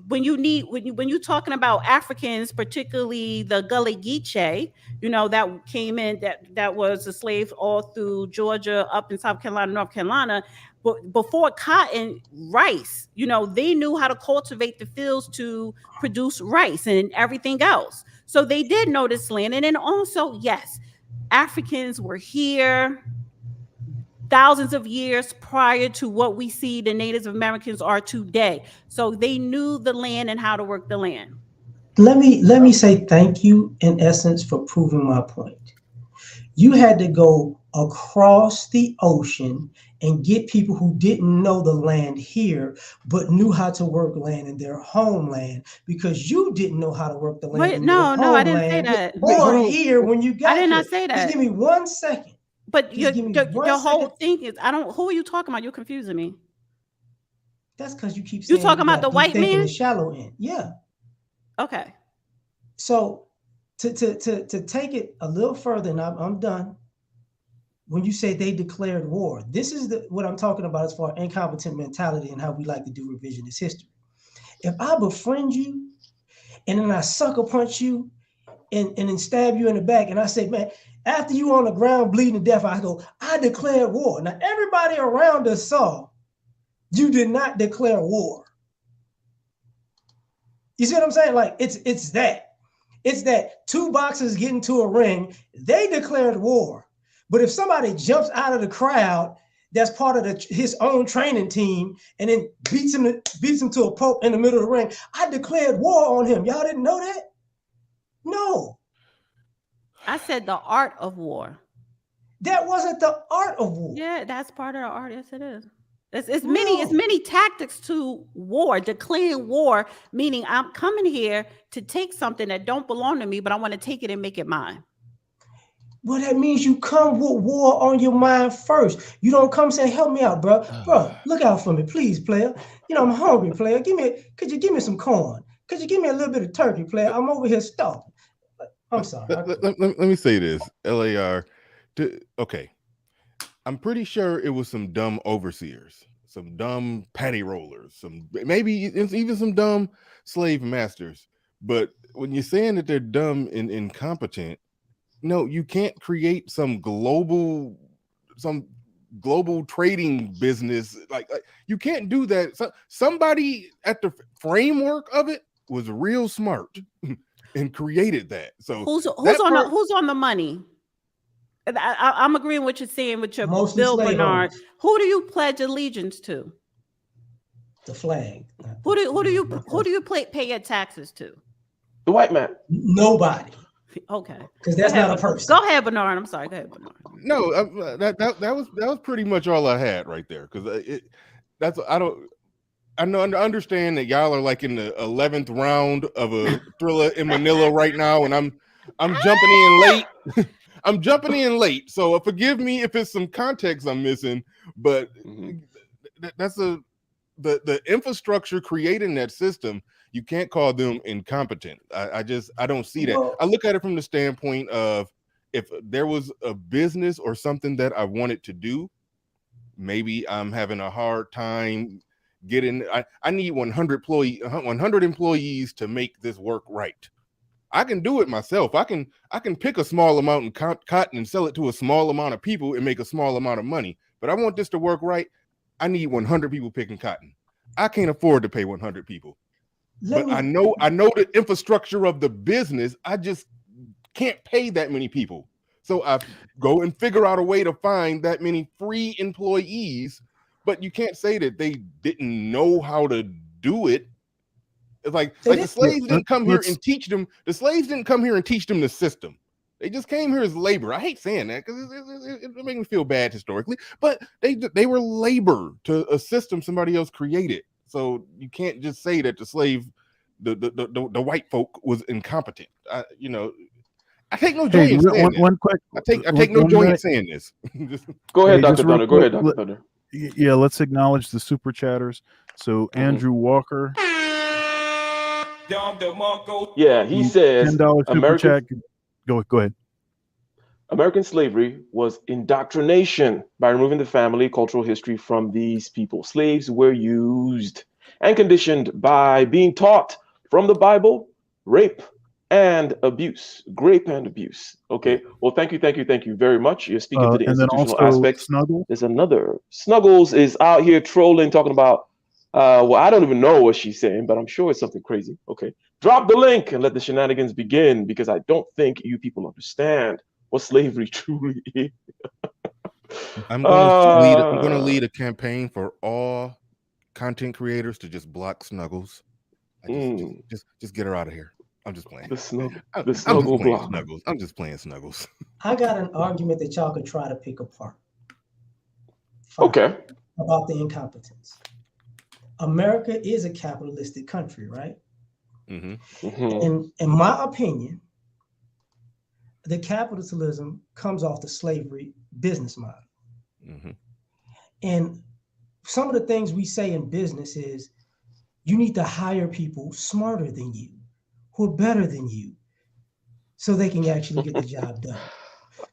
when you're talking about Africans, particularly the Gullah Geechee, that came in, that was a slave all through Georgia, up in South Carolina, North Carolina, but before cotton, rice, they knew how to cultivate the fields to produce rice and everything else. So they did know this land. And then also, yes, Africans were here thousands of years prior to what we see the Native Americans are today. So they knew the land and how to work the land. Let me say thank you in essence for proving my point. You had to go across the ocean and get people who didn't know the land here, but knew how to work land in their homeland because you didn't know how to work the land. Wait, no, I didn't say that. Or here when you got I did not here. say that. Just give me 1 second. But your whole thing is, who are you talking about? You're confusing me. That's because you keep saying you talking about the white man? The shallow end. Yeah. Okay. So to take it a little further, and I'm done. When you say they declared war, this is what I'm talking about as far as incompetent mentality and how we like to do revisionist history. If I befriend you and then I sucker punch you and then stab you in the back and I say, man, after you on the ground bleeding to death, I go, I declared war. Now, everybody around us saw you did not declare war. You see what I'm saying? Like, it's that two boxers get into a ring, they declared war. But if somebody jumps out of the crowd that's part of his own training team and then beats him to a pulp in the middle of the ring, I declared war on him. Y'all didn't know that? No. I said the art of war. That wasn't the art of war. Yeah, that's part of the art. Yes, it is. It's many tactics to war. Declaring war, meaning I'm coming here to take something that don't belong to me, but I want to take it and make it mine. Well, that means you come with war on your mind first. You don't come say, "Help me out, bro. Bro, look out for me, please, player. You know I'm hungry, player. Could you give me some corn? Could you give me a little bit of turkey, player? I'm over here starving." I'm sorry. Let me say this, LAR. Okay, I'm pretty sure it was some dumb overseers, some dumb patty rollers, maybe even some dumb slave masters. But when you're saying that they're dumb and incompetent, no, you can't create some global trading business. Like you can't do that. So, somebody at the framework of it was real smart and created that. So who's on the money? I'm agreeing with what you're saying with your Mostly Bill slave Bernard. owners. Who do you pledge allegiance to? The flag. Who do you pay your taxes to? The white man. Nobody. Okay, Because that's not a person. Go ahead, Bernard. I'm sorry. Go ahead, Bernard. No, that was pretty much all I had right there. Because I understand that y'all are like in the 11th round of a thriller in Manila right now, and I'm jumping in late. I'm jumping in late, so forgive me if it's some context I'm missing. But that's the infrastructure creating that system. You can't call them incompetent. I don't see that. Well, I look at it from the standpoint of if there was a business or something that I wanted to do, maybe I'm having a hard time getting. I need 100 employees to make this work right. I can do it myself. I can pick a small amount in cotton and sell it to a small amount of people and make a small amount of money. But I want this to work right. I need 100 people picking cotton. I can't afford to pay 100 people. I know the infrastructure of the business. I just can't pay that many people. So I go and figure out a way to find that many free employees. But you can't say that they didn't know how to do it. It's like the slaves didn't come here and teach them. The slaves didn't come here and teach them the system. They just came here as labor. I hate saying that because it makes me feel bad historically. But they were labor to a system somebody else created. So you can't just say that the slave, the white folk was incompetent. I take no joy in saying this. I take no joy in saying this. Go ahead, Dr. Thunder. Go ahead, Dr. Thunder. Yeah, let's acknowledge the super chatters. So Andrew Walker. Yeah, he says $10 super chat. Go ahead. American slavery was indoctrination by removing the family cultural history from these people. Slaves were used and conditioned by being taught from the Bible, rape and abuse. Okay. Well, thank you very much. You're speaking to the institutional aspects. Snuggles. There's another. Snuggles is out here trolling, talking about, well, I don't even know what she's saying, but I'm sure it's something crazy. Okay. Drop the link and let the shenanigans begin, because I don't think you people understand what slavery truly is. I'm going to lead a campaign for all content creators to just block Snuggles. Just get her out of here. I'm just playing. The snuggle block. Snuggles. I'm just playing Snuggles. I got an argument that y'all could try to pick apart. Okay. About the incompetence. America is a capitalistic country, right? Mm-hmm. And in my opinion, the capitalism comes off the slavery business model. Mm-hmm. And some of the things we say in business is you need to hire people smarter than you, who are better than you, so they can actually get the job done.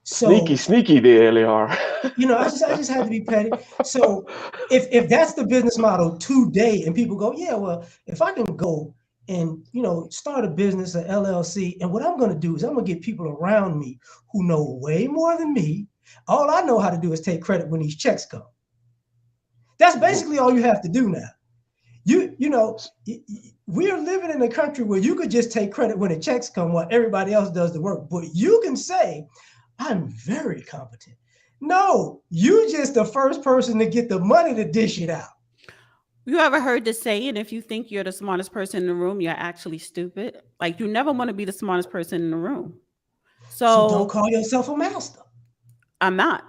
So, sneaky there, LAR. I just had to be petty. So if that's the business model today, and people go, yeah, well, if I can go and start a business, an LLC, and what I'm going to do is I'm going to get people around me who know way more than me. All I know how to do is take credit when these checks come. That's basically all you have to do now. We're living in a country where you could just take credit when the checks come while everybody else does the work. But you can say, I'm very competent. No, you just the first person to get the money to dish it out. You ever heard the saying, if you think you're the smartest person in the room, you're actually stupid? Like, you never want to be the smartest person in the room. So don't call yourself a master. I'm not.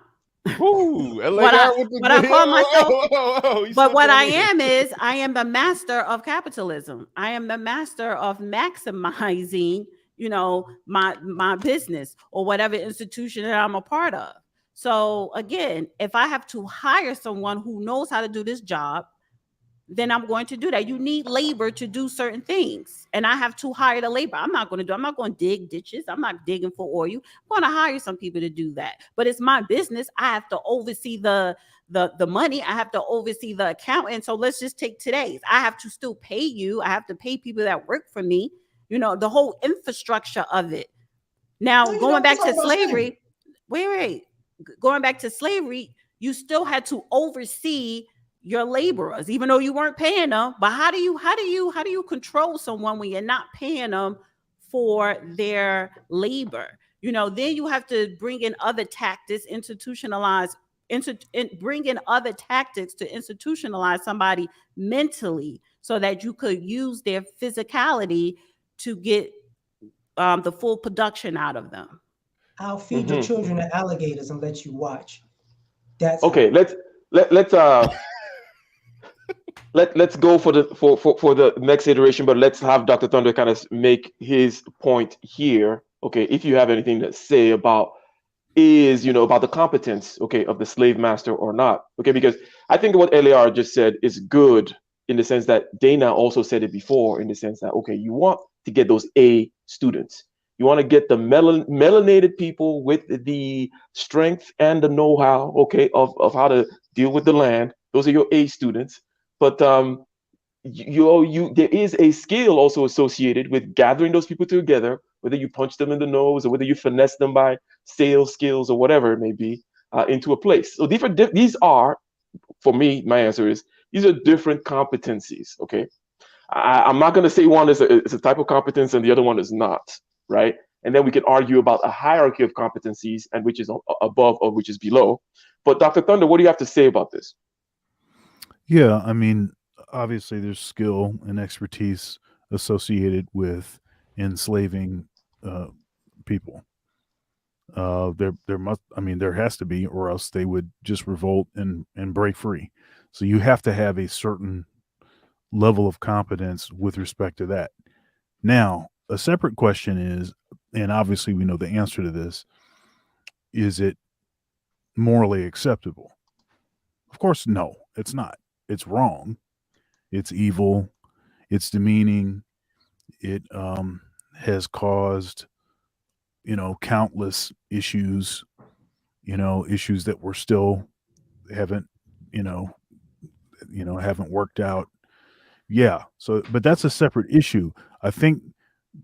Ooh, what I call myself, but what I am is I am the master of capitalism. I am the master of maximizing my business or whatever institution that I'm a part of. So again, if I have to hire someone who knows how to do this job, then I'm going to do that. You need labor to do certain things. And I have to hire the labor. I'm not going to dig ditches. I'm not digging for oil. I'm going to hire some people to do that. But it's my business. I have to oversee the money. I have to oversee the account. And so let's just take today's. I have to still pay you. I have to pay people that work for me, the whole infrastructure of it. Now, No, going back to talking about slavery, wait. Going back to slavery, you still had to oversee your laborers, even though you weren't paying them. But how do you control someone when you're not paying them for their labor? Then you have to bring in other tactics, bring in other tactics to institutionalize somebody mentally so that you could use their physicality to get the full production out of them. I'll feed your children to alligators and let you watch. That's okay. Let's let's go for the next iteration, but let's have Dr. Thunder kind of make his point here. Okay, if you have anything to say about about the competence, okay, of the slave master or not. Okay, because I think what Eliar just said is good in the sense that Dana also said it before, in the sense that, okay, you want to get those A students. You want to get the melanated people with the strength and the know-how, okay, of how to deal with the land. Those are your A students. But there is a skill also associated with gathering those people together, whether you punch them in the nose or whether you finesse them by sales skills or whatever it may be, into a place. So these are, for me, my answer is these are different competencies. Okay, I'm not going to say one is a type of competence and the other one is not, right? And then we can argue about a hierarchy of competencies and which is above or which is below. But Dr. Thunder, what do you have to say about this? Yeah, I mean, obviously there's skill and expertise associated with enslaving people. There has to be, or else they would just revolt and break free. So you have to have a certain level of competence with respect to that. Now, a separate question is, and obviously we know the answer to this, is it morally acceptable? Of course, no, it's not. It's wrong. It's evil. It's demeaning. It has caused, countless issues, issues that we're still haven't worked out. Yeah. So, but that's a separate issue. I think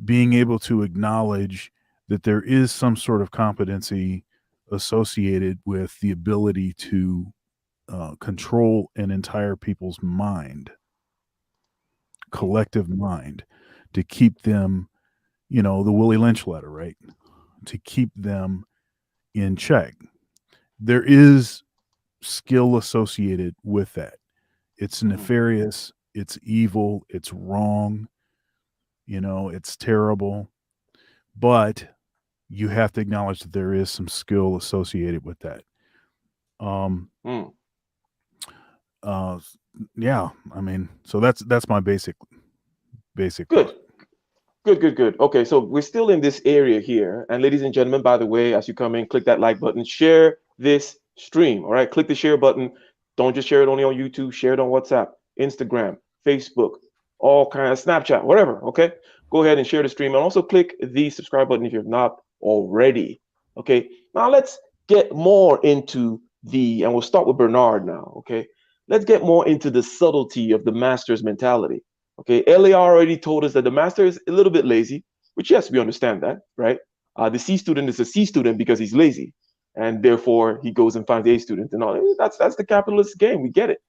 being able to acknowledge that there is some sort of competency associated with the ability to control an entire people's mind, collective mind, to keep them, the Willie Lynch letter, right? To keep them in check. There is skill associated with that. It's nefarious, it's evil, it's wrong, it's terrible, but you have to acknowledge that there is some skill associated with that. Yeah, I mean, so that's my basic Good. Good. Okay, so we're still in this area here. And ladies and gentlemen, by the way, as you come in, click that like button, share this stream. All right, click the share button. Don't just share it only on YouTube, share it on WhatsApp, Instagram, Facebook, all kinds of Snapchat, whatever. Okay, go ahead and share the stream, and also click the subscribe button if you're not already. Okay, now let's get more into and we'll start with Bernard now. Okay, let's get more into the subtlety of the master's mentality. Okay, Elia already told us that the master is a little bit lazy, which yes, we understand that, right? The C student is a C student because he's lazy, and therefore he goes and finds the A student and all. That's the capitalist game. We get it.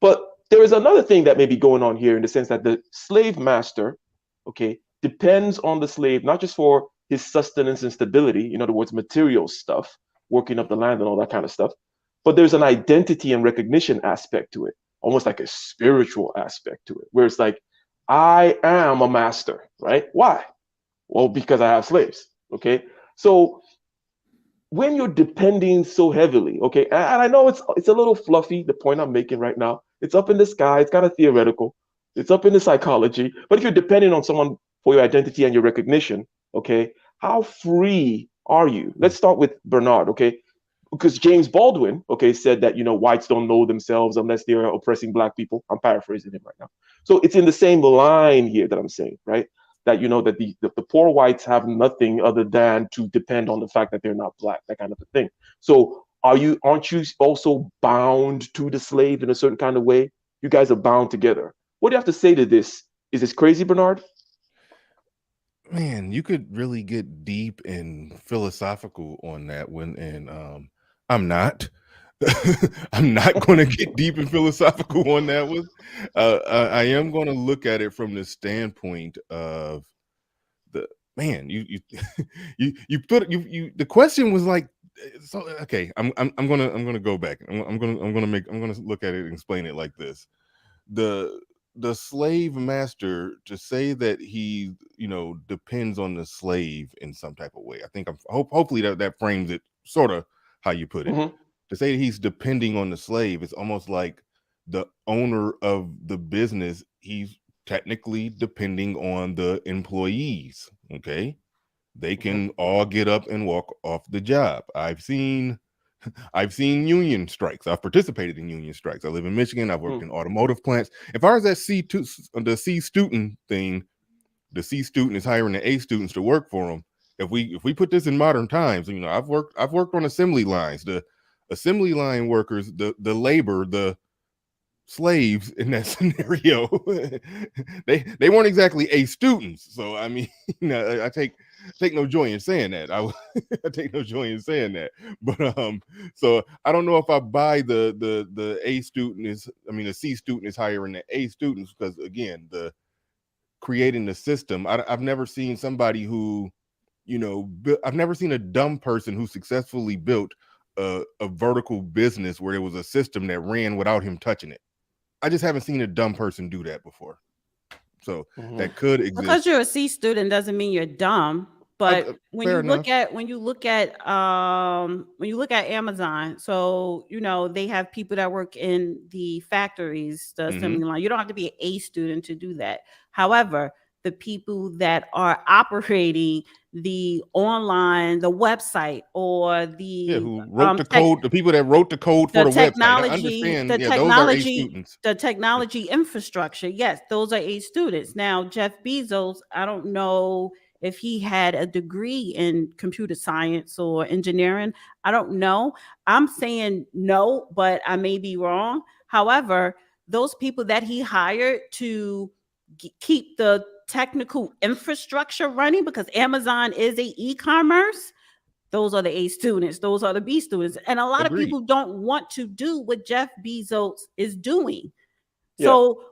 But there is another thing that may be going on here in the sense that the slave master, okay, depends on the slave not just for his sustenance and stability, in other words, material stuff, working up the land and all that kind of stuff, but there's an identity and recognition aspect to it, almost like a spiritual aspect to it, where it's like, I am a master, right? Why? Well, because I have slaves, okay? So when you're depending so heavily, okay, and I know it's a little fluffy, the point I'm making right now, it's up in the sky, it's kind of theoretical, it's up in the psychology, but if you're depending on someone for your identity and your recognition, Okay, how free are you? Let's start with Bernard. Okay, because James Baldwin, okay, said that whites don't know themselves unless they're oppressing black people. I'm paraphrasing him right now. So it's in the same line here that I'm saying, right? That that the poor whites have nothing other than to depend on the fact that they're not black, that kind of a thing. So aren't you also bound to the slave in a certain kind of way? You guys are bound together. What do you have to say to this? Is this crazy, Bernard? Man, you could really get deep and philosophical on that one, and I'm not. I'm not going to get deep and philosophical on that one. I am going to look at it from the standpoint of the man. The question was like, so okay. I'm gonna go back. I'm gonna look at it and explain it like this. The slave master, to say that he depends on the slave in some type of way, I think hopefully that frames it sort of how you put it. Mm-hmm. To say that he's depending on the slave, it's almost like the owner of the business, he's technically depending on the employees. Okay, they can all get up and walk off the job. I've seen union strikes. I've participated in union strikes. I live in Michigan. I've worked in automotive plants. As far as that the C student thing, the C student is hiring the A students to work for them. If we put this in modern times, I've worked on assembly lines. The assembly line workers, the labor, the slaves in that scenario, they weren't exactly A students. So I mean, I take no joy in saying that. I take no joy in saying that. But so I don't know if I buy the A student the C student is hiring the A students, because again, the creating the system. I've never seen somebody who, I've never seen a dumb person who successfully built a vertical business where there was a system that ran without him touching it. I just haven't seen a dumb person do that before. So that could exist. Because you're a C student doesn't mean you're dumb. But when you look at Amazon, so they have people that work in the factories, the assembly line. You don't have to be an A student to do that. However, the people that are operating the online, the website, or who wrote the code, the people that wrote the code for the website. I understand. Those are A students. The technology infrastructure, yes, those are A students. Now, Jeff Bezos, I don't know if he had a degree in computer science or engineering. I don't know. I'm saying no, but I may be wrong. However, those people that he hired to keep the technical infrastructure running, because Amazon is a e-commerce, those are the A students, those are the B students. And a lot of people don't want to do what Jeff Bezos is doing. So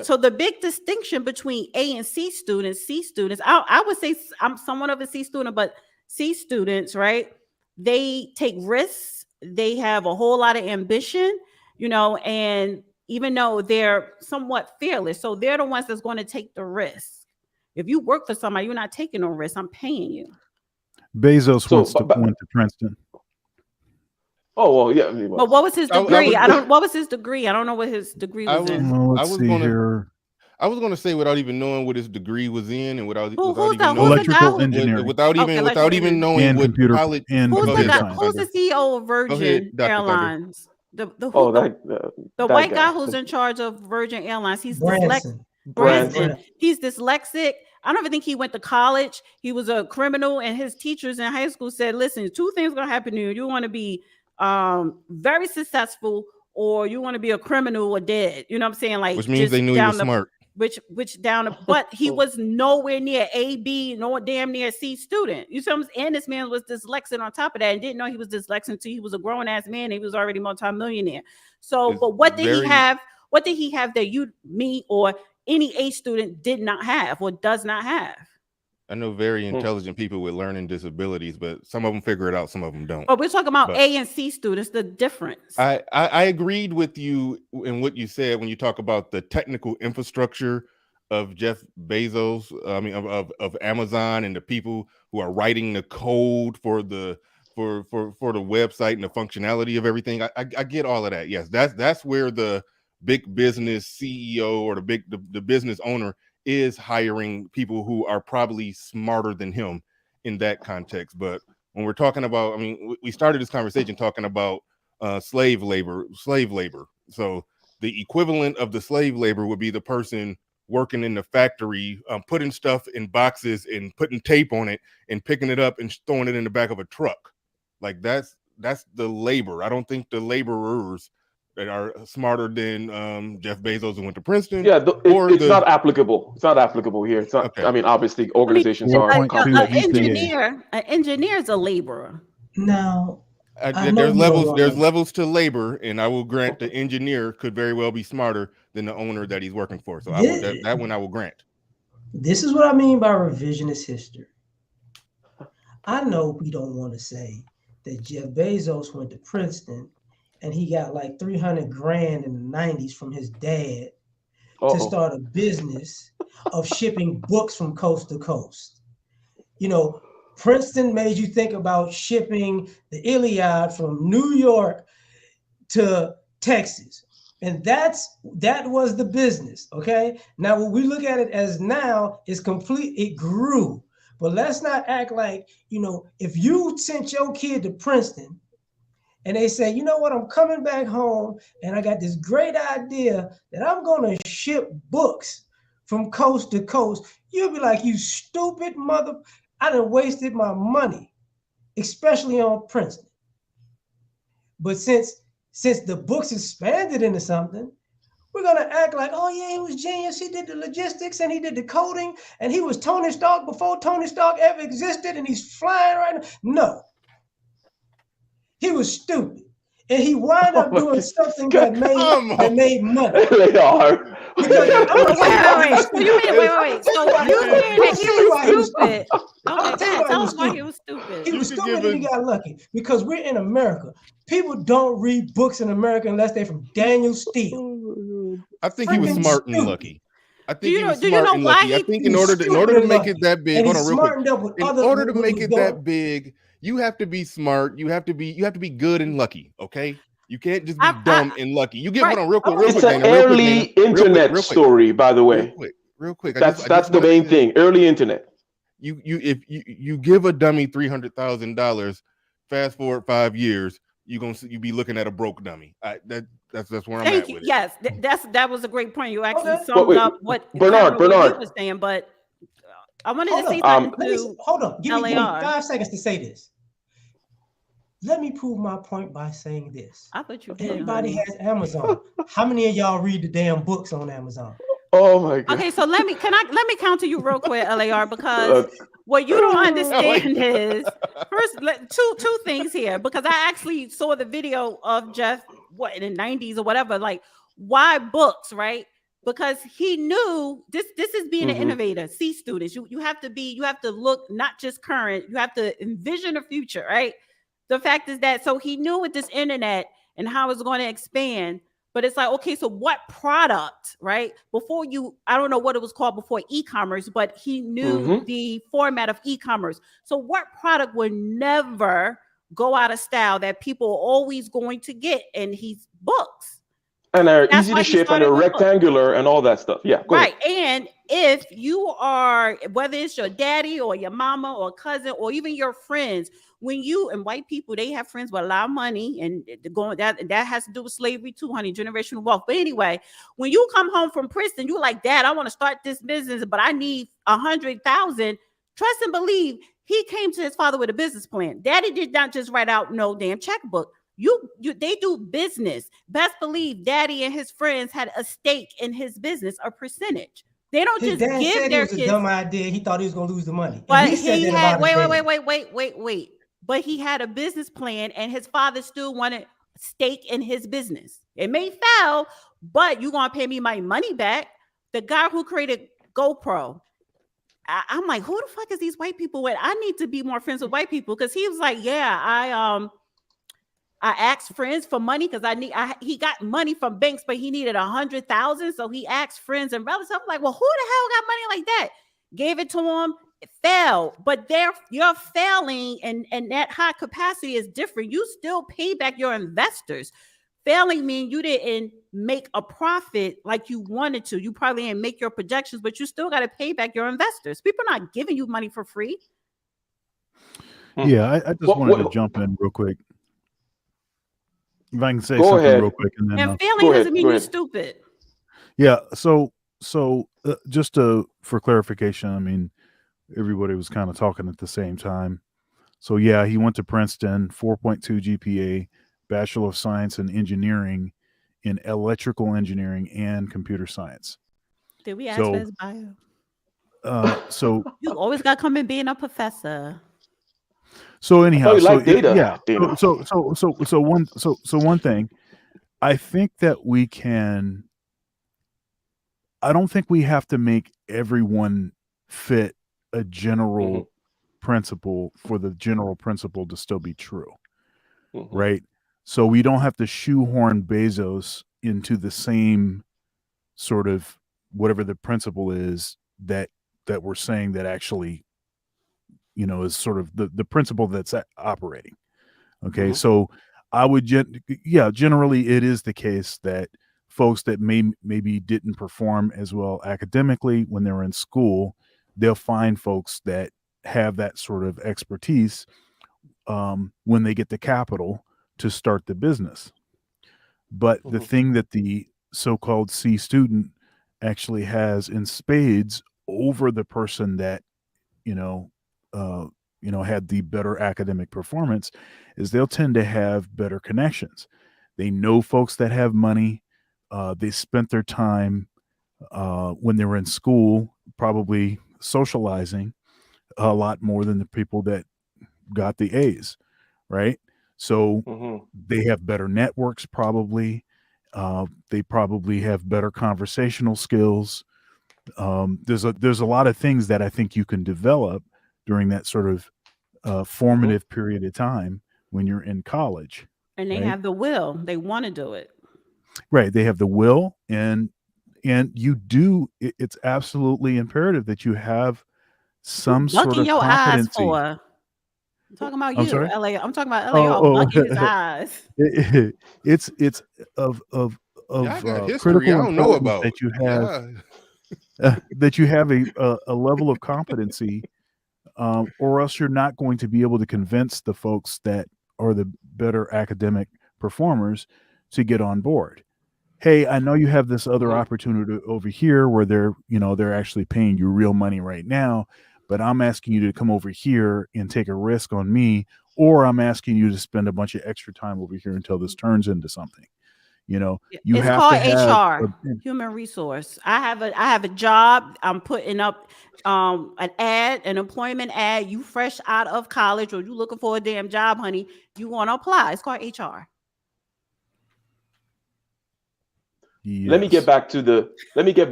so the big distinction between A and C students, I would say I'm somewhat of a C student, but C students, right? They take risks. They have a whole lot of ambition, and even though they're somewhat fearless, so they're the ones that's going to take the risk. If you work for somebody, you're not taking no risk. I'm paying you. Bezos went to Princeton. Oh well, yeah. But what was his degree? What was his degree? I don't know what his degree was in. Let's see here. I was going to say, without even knowing what his degree was in, and without even electrical engineering, without even knowing and what computer college. And who's the CEO of Virgin Airlines? The white guy who's in charge of Virgin Airlines. He's Branson. He's dyslexic. I don't even think he went to college. He was a criminal, and his teachers in high school said, "Listen, two things are gonna happen to you. You want to be very successful, or you want to be a criminal or dead." You know what I'm saying? Like, which means they knew he was smart. But he was nowhere near A, B, nor damn near C student. You see what I'm saying? And this man was dyslexic on top of that, and didn't know he was dyslexic until he was a grown ass man. And he was already multimillionaire. So, but what did he have? What did he have that you, me, or any A student did not have or does not have? I know very intelligent people with learning disabilities, but some of them figure it out, some of them don't. But we're talking about A and C students, the difference. I agreed with you in what you said when you talk about the technical infrastructure of Jeff Bezos, of Amazon, and the people who are writing the code for the website and the functionality of everything. I get all of that. Yes, that's where the big business CEO or the business owner is hiring people who are probably smarter than him in that context. But when we're talking about, I mean, we started this conversation talking about slave labor. So the equivalent of the slave labor would be the person working in the factory, putting stuff in boxes and putting tape on it and picking it up and throwing it in the back of a truck. Like that's the labor. I don't think the laborers that are smarter than Jeff Bezos who went to Princeton. Yeah, it's not applicable. It's not applicable here. It's not. Okay. I mean, obviously, organizations are An complex. An engineer is a laborer. Now, There's levels to labor, and I will grant the engineer could very well be smarter than the owner that he's working for. So that one I will grant. This is what I mean by revisionist history. I know we don't want to say that Jeff Bezos went to Princeton and he got like 300 grand in the 90s from his dad to start a business of shipping books from coast to coast. You know, Princeton made you think about shipping the Iliad from New York to Texas. And that was the business, okay? Now, what we look at it as now is it grew. But let's not act like, you know, if you sent your kid to Princeton and they say, you know what, I'm coming back home and I got this great idea that I'm going to ship books from coast to coast, you'll be like, you stupid mother, I done wasted my money, especially on Princeton. But since the books expanded into something, we're going to act like, oh yeah, he was genius. He did the logistics and he did the coding and he was Tony Stark before Tony Stark ever existed and he's flying right now. No. He was stupid. And he wound up doing something that made money. They are. Wait. So you mean, wait. So you mean that he was stupid? Okay, tell us why he was stupid. He was stupid and he got lucky because we're in America. People don't read books in America unless they're from Daniel Steele. I think he was smart and lucky. I think he was do smart you know and why lucky. I think in order to make it that big, hold on real quick. In order to make it that big, you have to be smart. You have to be good and lucky. Okay, you can't just be dumb and lucky. You get hold on real quick. It's an early internet story, by the way. Real quick. That's the main thing. Early internet. If you give a dummy $300,000, fast forward 5 years, you be looking at a broke dummy. That's where I'm at with it. Yes, that was a great point. You actually summed up what Bernard was saying, but I wanted to say something hold on. Give me 5 seconds to say this. Let me prove my point by saying this. I thought you did. Everybody has Amazon. How many of y'all read the damn books on Amazon? Oh my God. Okay, so let me counter you real quick, LAR, because what you don't understand is first two things here, because I actually saw the video of Jeff in the 90s or whatever, like why books, right? Because he knew this is being an innovator. See, students, you have to look not just current, you have to envision the future, right? The fact is that so he knew with this internet and how it's going to expand. But it's like, okay, so what product, right? I don't know what it was called before e-commerce, but he knew the format of e-commerce. So what product would never go out of style that people are always going to get? And he's books. And they're easy to ship and they're rectangular and all that stuff. Yeah. Right. And if you are, whether it's your daddy or your mama or cousin or even your friends, and white people, they have friends with a lot of money and that has to do with slavery too, honey, generational wealth. But anyway, when you come home from Princeton, you're like, Dad, I want to start this business, but I need 100,000. Trust and believe he came to his father with a business plan. Daddy did not just write out no damn checkbook. They do business. Best believe Daddy and his friends had a stake in his business, a percentage. They don't his just dad give said their it was kids. A dumb idea. He thought he was going to lose the money. But he had wait. But he had a business plan, and his father still wanted stake in his business. It may fail, but you're gonna pay me my money back. The guy who created GoPro, I'm like, who the fuck is these white people with? I need to be more friends with white people because he was like, yeah, I asked friends for money because he got money from banks, but he needed 100,000, so he asked friends and relatives. I'm like, well, who the hell got money like that? Gave it to him. It fell, but you're failing, and that high capacity is different. You still pay back your investors. Failing means you didn't make a profit like you wanted to. You probably didn't make your projections, but you still got to pay back your investors. People are not giving you money for free. Yeah, I just wanted to jump in real quick. If I can say Go something ahead. real quick, and then And failing doesn't mean Go you're ahead. stupid. yeah. So just for clarification, I mean, everybody was kind of talking at the same time. So yeah, he went to Princeton, 4.2 GPA, Bachelor of Science in Engineering, in Electrical Engineering and Computer Science. Did we ask for So his bio? so You always got to come in being a professor. so anyhow, you so like data, yeah. Dana. So one thing, I think that we can. I don't think we have to make everyone fit a general principle for the general principle to still be true, right? So we don't have to shoehorn Bezos into the same sort of whatever the principle is that we're saying that actually, is sort of the principle that's operating. Okay, so I would generally it is the case that folks that maybe didn't perform as well academically when they were in school, they'll find folks that have that sort of expertise when they get the capital to start the business. But the thing that the so-called C student actually has in spades over the person that had the better academic performance is they'll tend to have better connections. They know folks that have money. They spent their time when they were in school probably socializing a lot more than the people that got the A's, right? So they have better networks probably. They probably have better conversational skills. There's a lot of things that I think you can develop during that sort of formative period of time when you're in college. And they have the will. They want to do it. Right. They have the will, and you do. It's absolutely imperative that you have some sort of your competency. Eyes for? I'm talking about I'm you, sorry? LA. I'm talking about LA. Bucking his eyes. It's of Y'all got history critical I don't know importance about. that you have that you have a level of competency, or else you're not going to be able to convince the folks that are the better academic performers to get on board. Hey, I know you have this other opportunity over here where they're actually paying you real money right now, but I'm asking you to come over here and take a risk on me, or I'm asking you to spend a bunch of extra time over here until this turns into something. You it's have called to have HR, human resource. I have a job. I'm putting up an employment ad. You fresh out of college or you looking for a damn job, honey. You want to apply. It's called HR. Yes. Let me get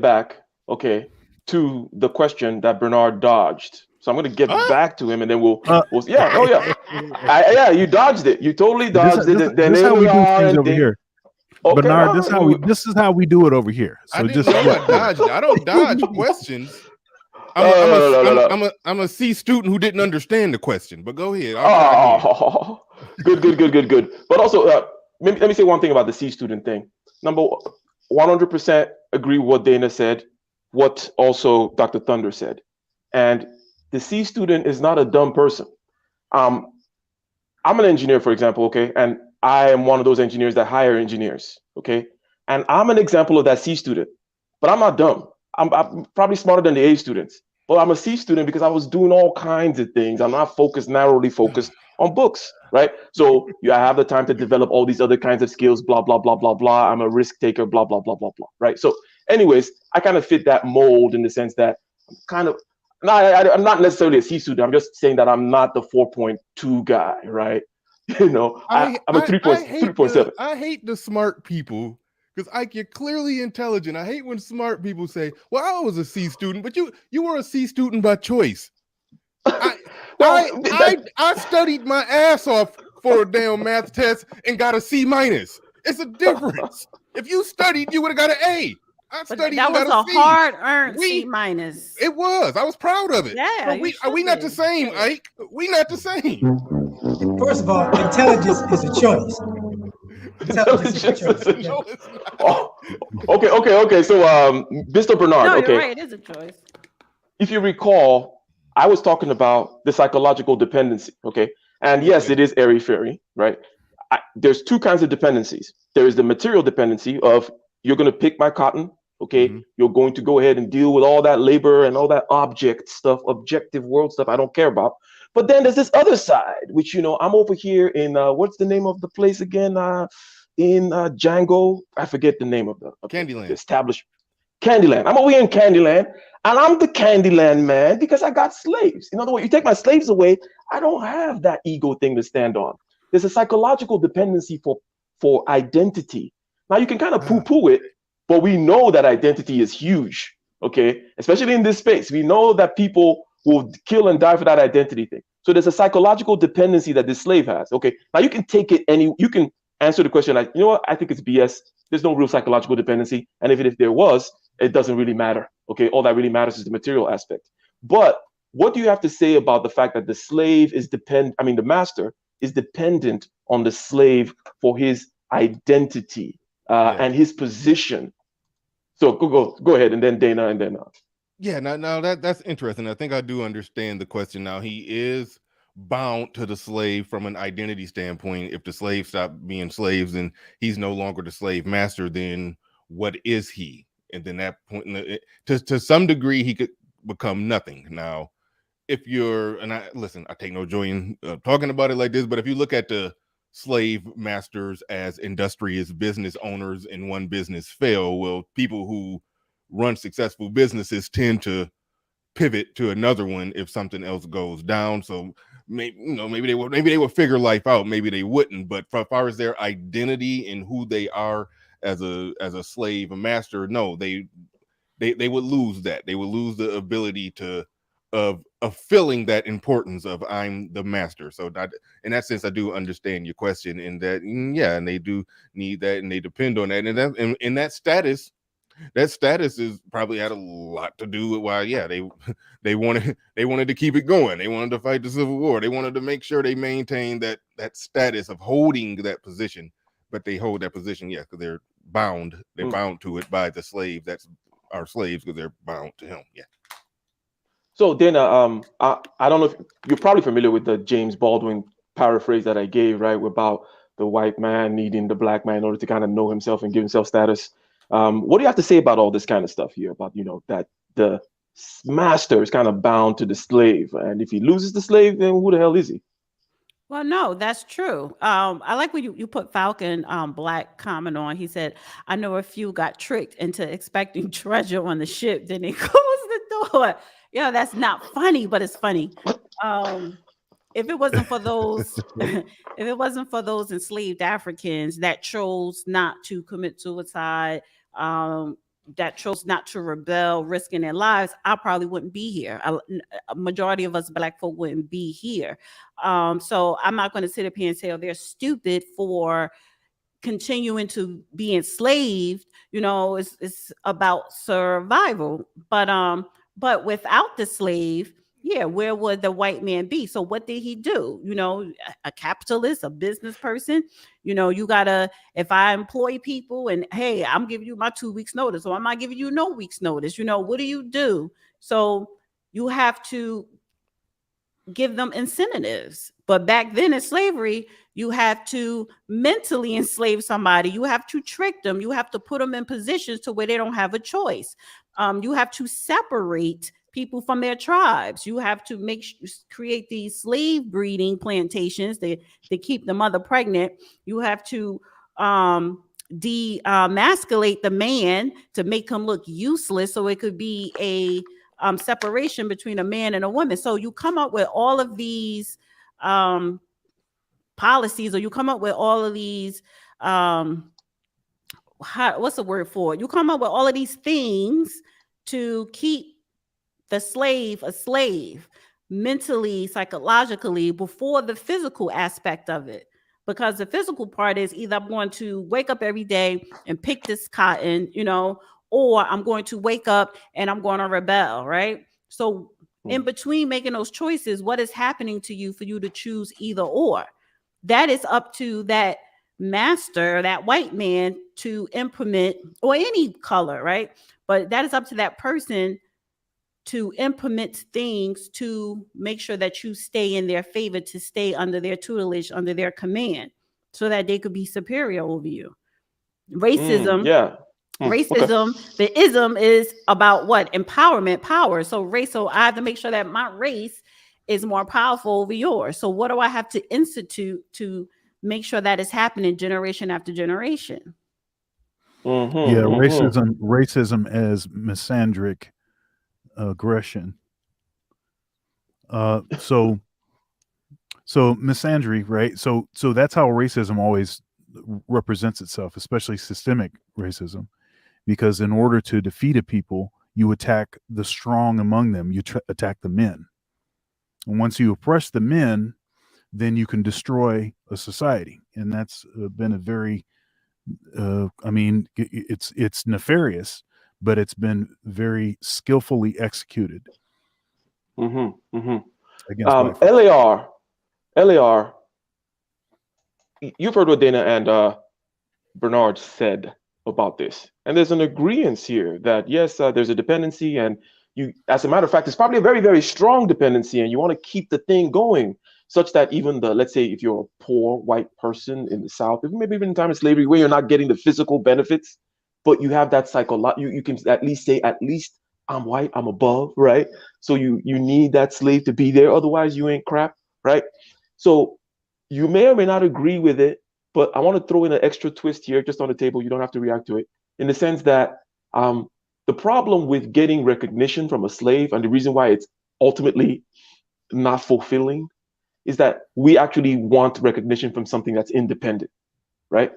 back, okay, to the question that Bernard dodged. So I'm going to get back to him, and then we'll you dodged it. You totally dodged it. This is how we do things over here. Okay, Bernard, this is how we do it over here. So I didn't know I dodged it. I don't dodge questions. I'm a C student who didn't understand the question, but go ahead. Good. But also, let me say one thing about the C student thing. Number 100% agree with what Dana said, what also Dr. Thunder said. And the C student is not a dumb person. I'm an engineer, for example, okay? And I am one of those engineers that hire engineers, okay? And I'm an example of that C student, but I'm not dumb. I'm probably smarter than the A students, but I'm a C student because I was doing all kinds of things. I'm not narrowly focused on books, right? So I have the time to develop all these other kinds of skills, blah, blah, blah, blah, blah. I'm a risk taker, blah, blah, blah, blah, blah, right? So anyways, I kind of fit that mold in the sense that I'm not necessarily a C student. I'm just saying that I'm not the 4.2 guy, right? I'm a 3.7. I hate the smart people because you're clearly intelligent. I hate when smart people say, well, I was a C student, but you were a C student by choice. I studied my ass off for a damn math test and got a C-. It's a difference. If you studied, you would have got an A. That was a hard-earned C-. It was. I was proud of it. Yeah. Are we not the same, Ike? We not the same. First of all, intelligence is a choice. Intelligence is a choice. Yeah. No, it's not. Oh, okay. So, Mr. Bernard, No, you're okay. right. It is a choice. If you recall, I was talking about the psychological dependency, okay? And yes, Okay. it is airy fairy, right? There's two kinds of dependencies. There is the material dependency of you're going to pick my cotton, okay? Mhm. You're going to go ahead and deal with all that labor and all that object stuff, objective world stuff I don't care about. But then there's this other side, which, I'm over here in, what's the name of the place again? In Django, I forget the name of the Candyland. establishment. Candyland. I'm over here in Candyland, and I'm the Candyland man because I got slaves. In other words, you take my slaves away, I don't have that ego thing to stand on. There's a psychological dependency for identity. Now you can kind of poo-poo it, but we know that identity is huge. Okay, especially in this space, we know that people will kill and die for that identity thing. So there's a psychological dependency that this slave has. Okay, now you can take it you can answer the question like, what? I think it's BS. There's no real psychological dependency, and if there was, it doesn't really matter. Okay, all that really matters is the material aspect. But what do you have to say about the fact that the slave is the master is dependent on the slave for his identity and his position? So go ahead, and then Dana, and then Yeah, now that's interesting. I think I do understand the question. Now he is bound to the slave from an identity standpoint. If the slave stopped being slaves and he's no longer the slave master, then what is he? And then that point, to some degree, he could become nothing. Now, if you're, and I take no joy in talking about it like this, but if you look at the slave masters as industrious business owners and one business fail, well, people who run successful businesses tend to pivot to another one if something else goes down. So maybe they would figure life out, maybe they wouldn't. But as far as their identity and who they are as a slave, a master, no, they would lose that. They would lose the ability of feeling that importance of I'm the master. So in that sense, I do understand your question in that, and they do need that, and they depend on that, and in that status. That status is probably had a lot to do with why, they wanted to keep it going. They wanted to fight the Civil War. They wanted to make sure they maintained that status of holding that position. But they hold that position, because they're bound. They're bound to it by the slave. That's our slaves because they're bound to him. Yeah. So Dana, I don't know if you're probably familiar with the James Baldwin paraphrase that I gave, right? About the white man needing the black man in order to kind of know himself and give himself status. What do you have to say about all this kind of stuff here? About that the master is kind of bound to the slave, and if he loses the slave, then who the hell is he? Well, no, that's true. I like when you put Falcon Black comment on. He said, I know a few got tricked into expecting treasure on the ship, then they closed the door. That's not funny, but it's funny. If it wasn't for those, if it wasn't for those enslaved Africans that chose not to commit suicide, that chose not to rebel, risking their lives, I probably wouldn't be here. A majority of us Black folk wouldn't be here. So I'm not going to sit up here and say, they're stupid for continuing to be enslaved. It's about survival. But without the slave, where would the white man be? So what did he do? A capitalist, a business person, you gotta, if I employ people and, hey, I'm giving you my 2 weeks notice, or I'm not giving you no weeks notice, what do you do? So you have to give them incentives. But back then in slavery, you have to mentally enslave somebody. You have to trick them. You have to put them in positions to where they don't have a choice. You have to separate people from their tribes. You have to create these slave breeding plantations to keep the mother pregnant. You have to demasculate the man to make him look useless, so it could be a separation between a man and a woman. So you come up with all of these policies, or you come up with all of these what's the word for it? You come up with all of these things to keep the slave a slave, mentally, psychologically, before the physical aspect of it. Because the physical part is either I'm going to wake up every day and pick this cotton, or I'm going to wake up and I'm going to rebel, right? So in between making those choices, what is happening to you for you to choose either or? That is up to that master, that white man, to implement, or any color, right? But that is up to that person to implement things to make sure that you stay in their favor, to stay under their tutelage, under their command, so that they could be superior over you. Racism, Yeah. Okay. the ism is about what? Empowerment, power. So I have to make sure that my race is more powerful over yours. So what do I have to institute to make sure that is happening generation after generation? Yeah, racism as misandric aggression. So misandry, right? So that's how racism always represents itself, especially systemic racism, because in order to defeat a people, you attack the strong among them. You attack the men, and once you oppress the men, then you can destroy a society, and that's been a very I mean, it's nefarious, but it's been very skillfully executed. Against white folks. LAR, you've heard what Dana and Bernard said about this, and there's an agreement here that yes, there's a dependency, and you, as a matter of fact, it's probably a very, very strong dependency, and you want to keep the thing going, such that even let's say if you're a poor white person in the South, maybe even in time of slavery, where you're not getting the physical benefits, but you have that you can at least say, at least I'm white, I'm above, right? So you need that slave to be there, otherwise you ain't crap, right? So you may or may not agree with it, but I want to throw in an extra twist here, just on the table. You don't have to react to it, in the sense that the problem with getting recognition from a slave, and the reason why it's ultimately not fulfilling, is that we actually want recognition from something that's independent, right?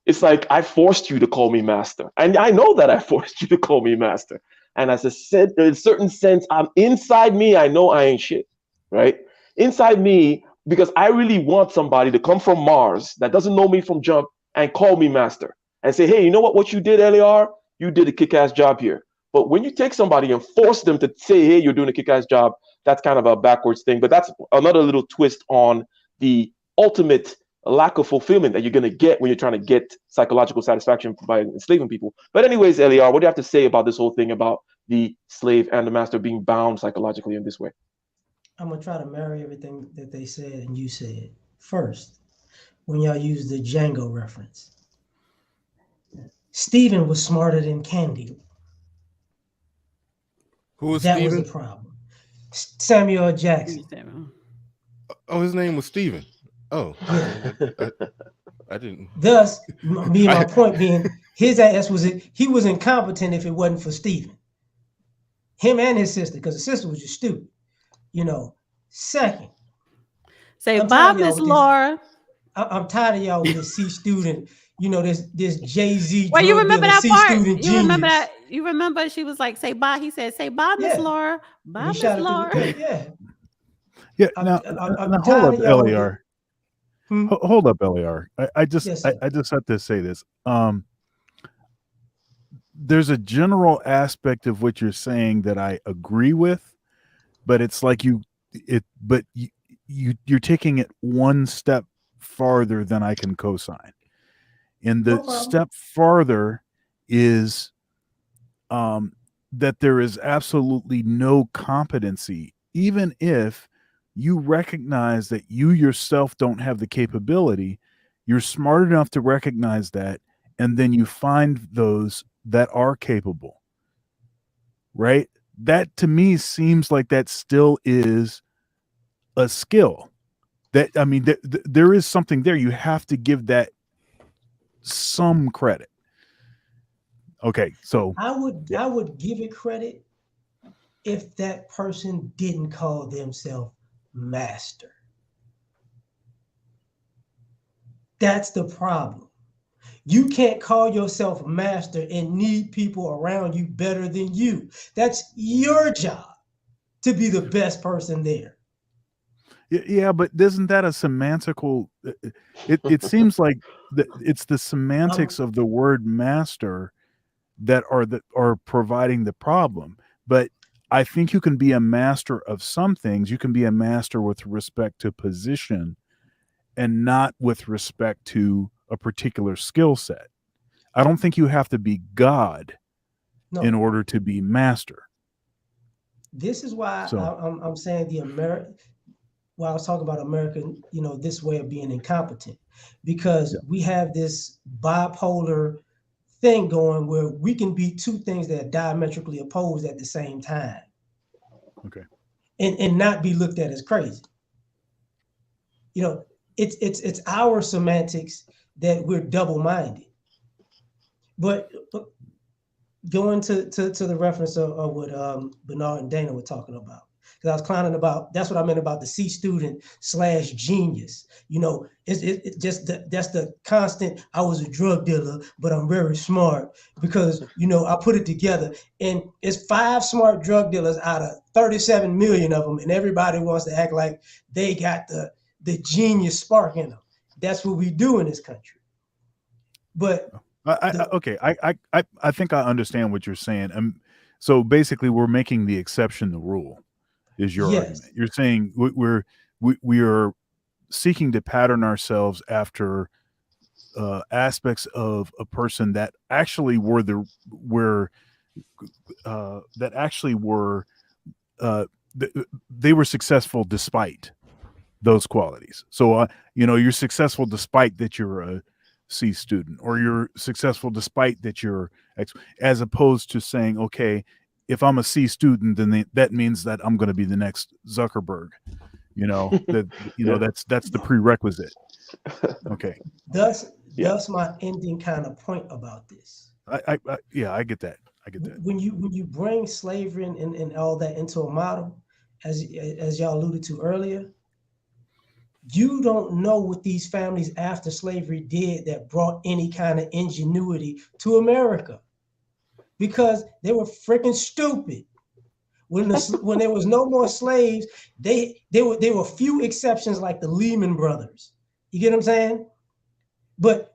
It's like, I forced you to call me master, and I know that I forced you to call me master. And as I said, in a certain sense, I'm inside me, I know I ain't shit, right? Inside me, because I really want somebody to come from Mars that doesn't know me from jump and call me master and say, hey, you know what you did, LAR? You did a kick-ass job here. But when you take somebody and force them to say, hey, you're doing a kick-ass job, that's kind of a backwards thing. But that's another little twist on the ultimate lack of fulfillment that you're going to get when you're trying to get psychological satisfaction by enslaving people. But anyways, LAR, what do you have to say about this whole thing about the slave and the master being bound psychologically in this way? I'm going to try to marry everything that they said and you said. First, when y'all use the Django reference, Stephen was smarter than Candy. Who was that Steven? was the problem. Samuel Jackson. Oh, his name was Stephen. Oh, I didn't. Thus, my point being, his ass he was incompetent if it wasn't for Stephen. Him and his sister, because the sister was just stupid. Second. Say bye, Miss Laura. I'm tired of y'all with this C student. This Jay-Z. Well, you remember that part? You genius. Remember that? You remember she was like, say bye. He said, say bye, Miss Laura. Bye, Miss Laura. Yeah. Now hold up, LAR. Hold up, LAR. I just have to say this. There's a general aspect of what you're saying that I agree with, but it's like you're taking it one step farther than I can co-sign. And the step farther is that there is absolutely no competency, even if you recognize that you yourself don't have the capability. You're smart enough to recognize that, and then you find those that are capable, right? That to me seems like that still is a skill. That, I mean, there is something there. You have to give that some credit. Okay, so I would give it credit if that person didn't call themselves master. That's the problem. You can't call yourself master and need people around you better than you. That's your job to be the best person there. Yeah, but isn't that a semantical? It seems like it's the semantics of the word master that are providing the problem. But I think you can be a master of some things. You can be a master with respect to position and not with respect to a particular skill set. I don't think you have to be God in No, order to be master. this is why So I'm saying while I was talking about American, this way of being incompetent, because we have this bipolar thing going where we can be two things that are diametrically opposed at the same time. okay. And not be looked at as crazy. It's our semantics that we're double-minded. But going to the reference of what Bernard and Dana were talking about, because I was clowning about, that's what I meant about the C student / genius. It's just that's the constant. I was a drug dealer, but I'm very smart because I put it together. And it's 5 smart drug dealers out of 37 million of them, and everybody wants to act like they got the genius spark in them. That's what we do in this country. But I think I understand what you're saying. So basically, we're making the exception the rule. Is your argument? You're saying we are seeking to pattern ourselves after aspects of a person that actually they were successful despite those qualities. So you're successful despite that you're a C student, or you're successful despite that you're as opposed to saying, okay, if I'm a C student, then that means that I'm going to be the next Zuckerberg. That's the prerequisite. Okay. That's my ending kind of point about this. I get that. When you bring slavery and all that into a model, as y'all alluded to earlier, you don't know what these families after slavery did that brought any kind of ingenuity to America, because they were freaking stupid. When there was no more slaves, there were few exceptions like the Lehman Brothers. You get what I'm saying? But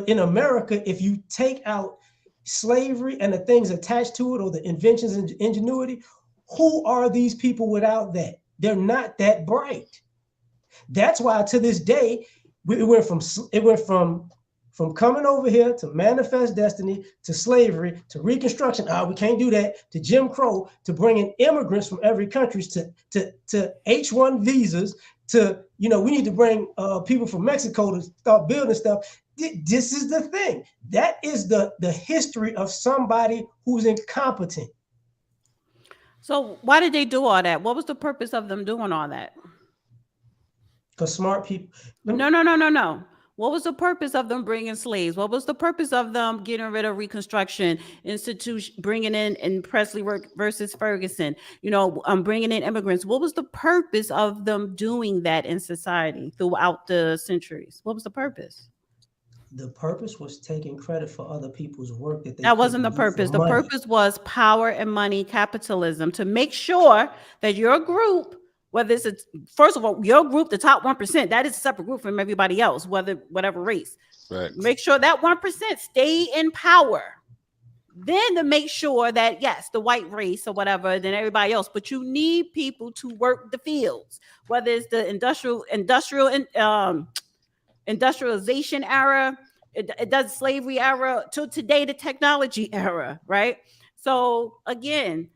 in America, if you take out slavery and the things attached to it, or the inventions and ingenuity, who are these people without that? They're not that bright. That's why to this day, it went from coming over here to manifest destiny, to slavery, to Reconstruction. We can't do that. To Jim Crow, to bringing immigrants from every country, to H-1 visas, to we need to bring people from Mexico to start building stuff. This is the thing. That is the history of somebody who's incompetent. So why did they do all that? What was the purpose of them doing all that? Because smart people. No. What was the purpose of them bringing slaves? What was the purpose of them getting rid of Reconstruction Institution, bringing in Presley versus Ferguson? Bringing in immigrants. What was the purpose of them doing that in society throughout the centuries? What was the purpose? The purpose was taking credit for other people's work that wasn't the purpose. The purpose was power and money, capitalism, to make sure that your group, whether it's first of all, your group, the top 1%, that is a separate group from everybody else, whatever race. Right. Make sure that 1% stay in power. Then to make sure that, yes, the white race or whatever, then everybody else, but you need people to work the fields, whether it's the industrialization era, it does slavery era, to today, the technology era, right? So again,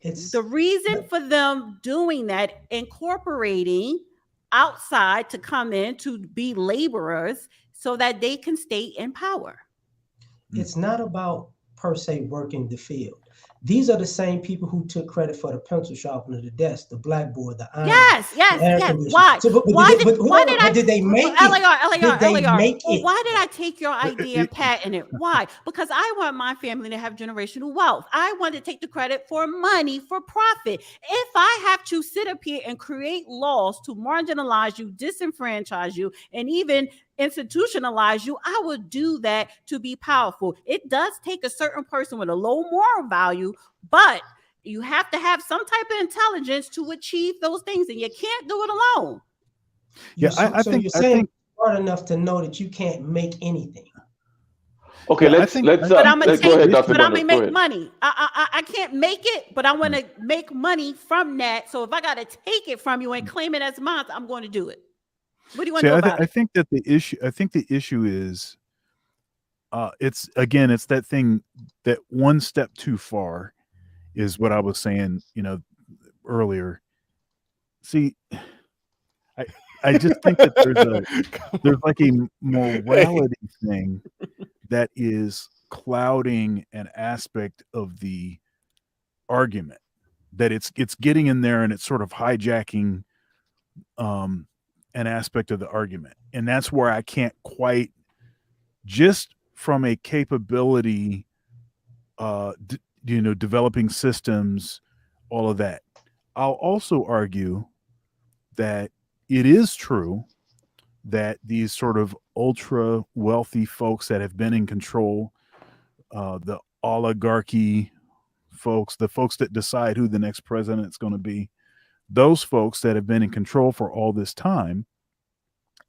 it's the reason for them doing that, incorporating outside to come in to be laborers so that they can stay in power. It's not about per se working the field. These are the same people who took credit for the pencil sharpener, the desk, the blackboard, the iron. Yes. Why? Did they make it? Why did I take your idea and patent it? Why? Because I want my family to have generational wealth. I want to take the credit for money, for profit. If I have to sit up here and create laws to marginalize you, disenfranchise you, and even institutionalize you, I would do that to be powerful. It does take a certain person with a low moral value, but you have to have some type of intelligence to achieve those things, and you can't do it alone. I think you're saying smart enough to know that you can't make anything. Okay, let's go ahead, Dr. But I'm gonna make money. I can't make it, but I want to make money from that. So if I got to take it from you and claim it as mine, I'm going to do it. What do you want See, to know about I it? think that the issue is, it's that thing, that one step too far is what I was saying, earlier. See, I I just think that there's like a morality thing that is clouding an aspect of the argument, that it's getting in there and it's sort of hijacking um an aspect of the argument. And that's where I can't quite, just from a capability, developing systems, all of that. I'll also argue that it is true that these sort of ultra wealthy folks that have been in control, the oligarchy folks, the folks that decide who the next president is going to be, those folks that have been in control for all this time,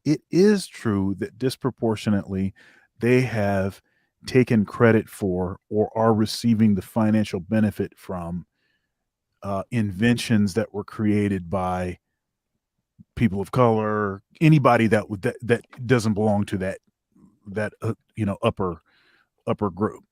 it is true that disproportionately they have taken credit for or are receiving the financial benefit from inventions that were created by people of color, anybody that doesn't belong to that upper group.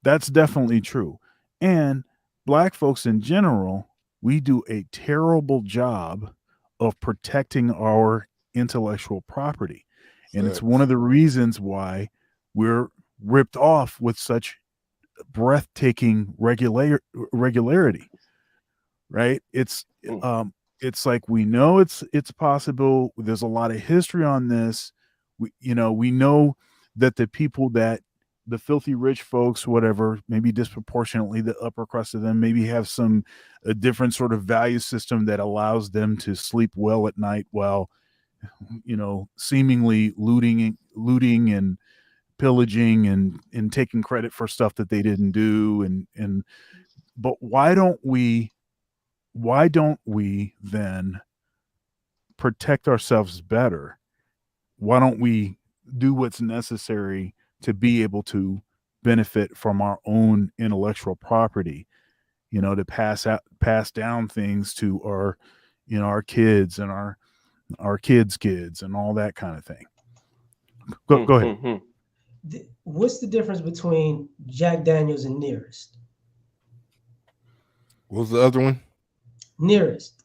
That's definitely true. And black folks in general, we do a terrible job of protecting our intellectual property. And it's one of the reasons why we're ripped off with such breathtaking regularity, right? It's like, we know it's possible. There's a lot of history on this. We know that the filthy rich folks, whatever, maybe disproportionately the upper crust of them, maybe have a different sort of value system that allows them to sleep well at night while, seemingly looting and pillaging and taking credit for stuff that they didn't do. But why don't we then protect ourselves better? Why don't we do what's necessary to be able to benefit from our own intellectual property, to pass down things to our kids and our kids' kids and all that kind of thing. Go ahead. What's the difference between Jack Daniels and Nearest? What was the other one? Nearest,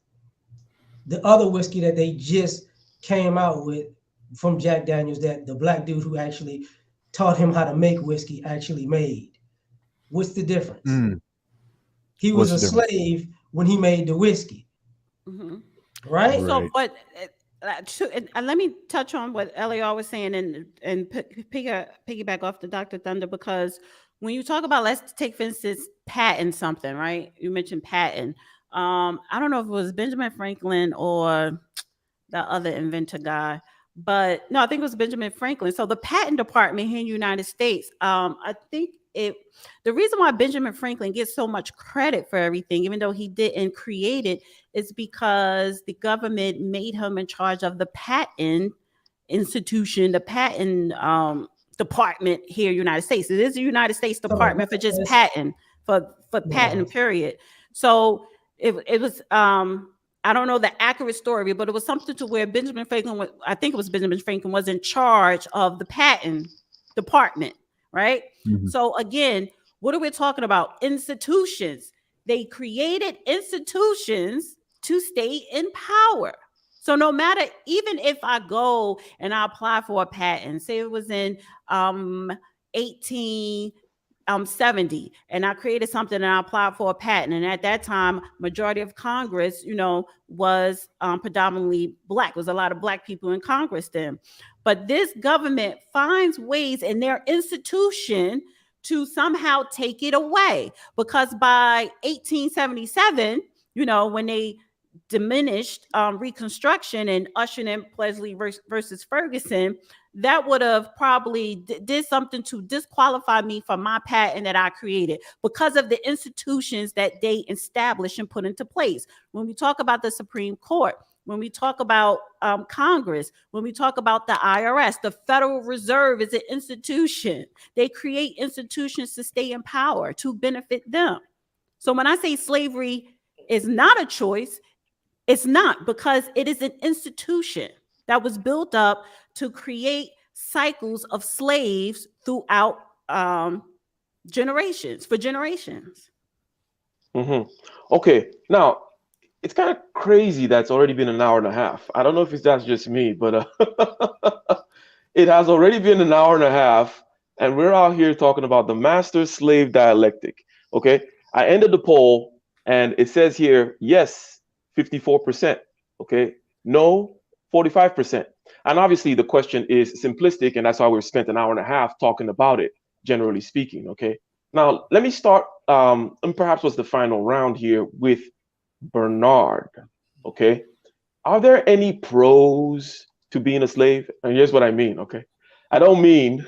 the other whiskey that they just came out with from Jack Daniels, that the black dude who actually taught him how to make whiskey actually made. What's the difference? He was a slave when he made the whiskey. Mm-hmm. Right? So, but let me touch on what Eliar was saying and piggyback off the Dr. Thunder, because when you talk about, let's take, for instance, patent something, right? You mentioned patent. I don't know if it was Benjamin Franklin or the other inventor guy, but no, I think it was Benjamin Franklin. So the patent department here in the United States, I think the reason why Benjamin Franklin gets so much credit for everything, even though he didn't create it, is because the government made him in charge of the patent institution, the patent department here in the United States. It is the United States Department for just patent, for patent period. So it was I don't know the accurate story, but it was something to where Benjamin Franklin, I think it was Benjamin Franklin, was in charge of the patent department, right? Mm-hmm. So again, what are we talking about? Institutions. They created institutions to stay in power. So no matter, even if I go and I apply for a patent, say it was in 1870, and I created something and I applied for a patent. And at that time, majority of Congress, was predominantly black. There was a lot of black people in Congress then. But this government finds ways in their institution to somehow take it away. Because by 1877, when they diminished Reconstruction and ushered in Pleasley versus Ferguson, that would have probably did something to disqualify me from my patent that I created because of the institutions that they established and put into place. When we talk about the Supreme Court, when we talk about Congress, when we talk about the IRS, the Federal Reserve is an institution. They create institutions to stay in power, to benefit them. So when I say slavery is not a choice, it's not, because it is an institution. that was built up to create cycles of slaves throughout generations. Okay, now it's kind of crazy that's already been an hour and a half. I don't know if that's just me, but it has already been an hour and a half, and we're out here talking about the master-slave dialectic. Okay, I ended the poll, and it says here, yes, 54%. Okay, no, 45%. And obviously, the question is simplistic, and that's why we've spent an hour and a half talking about it, generally speaking. Okay, now let me start, and perhaps what's the final round here with Bernard. Okay, are there any pros to being a slave? And here's what I mean. Okay, I don't mean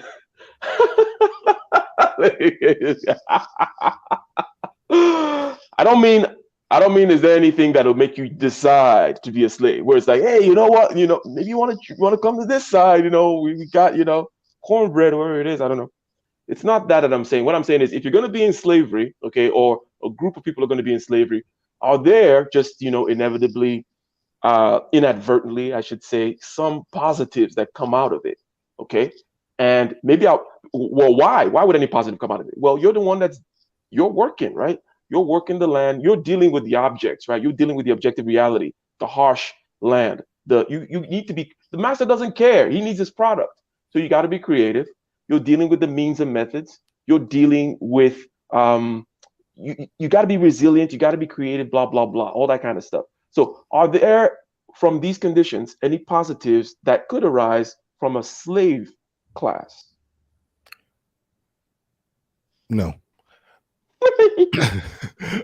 I don't mean is there anything that'll make you decide to be a slave where it's like, hey, you know what, maybe you want to come to this side, we got cornbread or whatever it is, I don't know. It's not that I'm saying. What I'm saying is, if you're going to be in slavery, okay, or a group of people are going to be in slavery, are there just inevitably, inadvertently, I should say, some positives that come out of it, okay? And maybe why would any positive come out of it? Well, you're the one you're working, right? You're working the land, you're dealing with the objects, right? You're dealing with the objective reality, the harsh land. You need to be, the master doesn't care, he needs his product. So you got to be creative. You're dealing with the means and methods. You're dealing with you got to be resilient. You got to be creative. Blah blah blah. All that kind of stuff. So, are there from these conditions any positives that could arise from a slave class? No.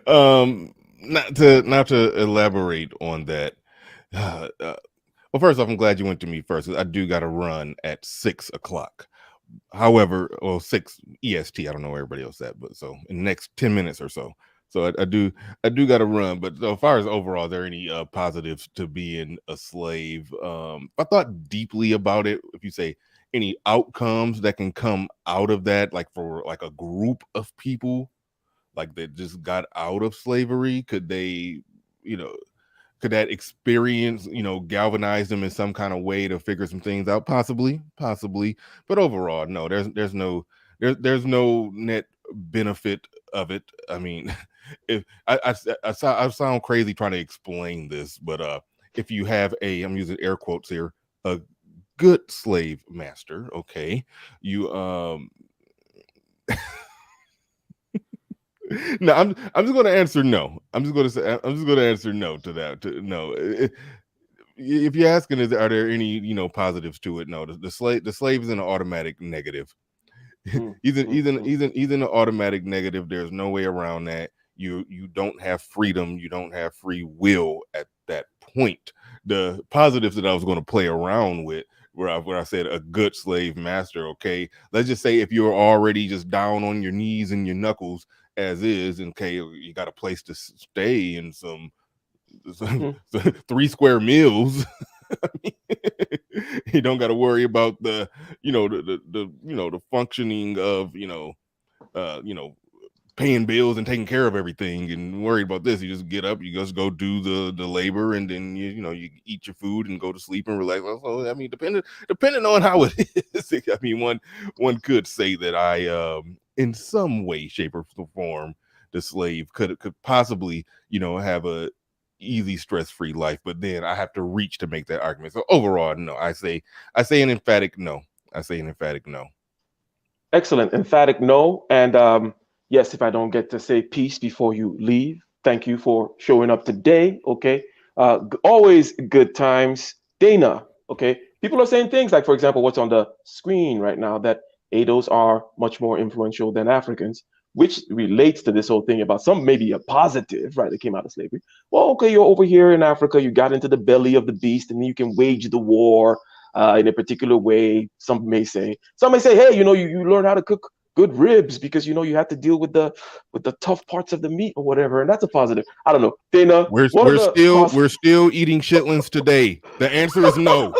Not to elaborate on that. Well, first off, I'm glad you went to me first. I do got to run at 6 o'clock. However, 6 EST. I don't know where everybody else at, but so in the next 10 minutes or so. So I do got to run. But as far as overall, are there any positives to being a slave? I thought deeply about it. If you say any outcomes that can come out of that, like for like a group of people, like that just got out of slavery, could they, could that experience, galvanize them in some kind of way to figure some things out? Possibly. But overall, no, there's no net benefit of it. I mean, if I sound crazy trying to explain this, but if you have I'm using air quotes here, a good slave master, okay, you no, I'm just going to answer no. I'm just going to answer no to that. No, if you're asking, are there any positives to it? No, the slave is an automatic negative. He's an automatic negative. There's no way around that. You don't have freedom. You don't have free will at that point. The positives that I was going to play around with, where I said a good slave master. Okay, let's just say if you're already just down on your knees and your knuckles as is, and okay, you got a place to stay and some 3 square meals. I mean, you don't got to worry about the functioning of paying bills and taking care of everything and worried about this. You just get up, you just go do the labor, and then you eat your food and go to sleep and relax. So I mean, depending on how it is, I mean, one could say that I in some way, shape, or form, the slave could possibly have a easy, stress-free life, but then I have to reach to make that argument. So overall, no. I say an emphatic no. Excellent, emphatic no. And yes, if I don't get to say peace before you leave, thank you for showing up today. Okay, always good times, Dana. Okay, people are saying things like, for example, what's on the screen right now, that ADOs are much more influential than Africans, which relates to this whole thing about some maybe a positive, right, that came out of slavery. Well, okay, you're over here in Africa, you got into the belly of the beast, and you can wage the war in a particular way. Some may say, hey, you learn how to cook good ribs because you had to deal with the tough parts of the meat or whatever, and that's a positive. I don't know, Dana. We're still eating chitlins today. The answer is no.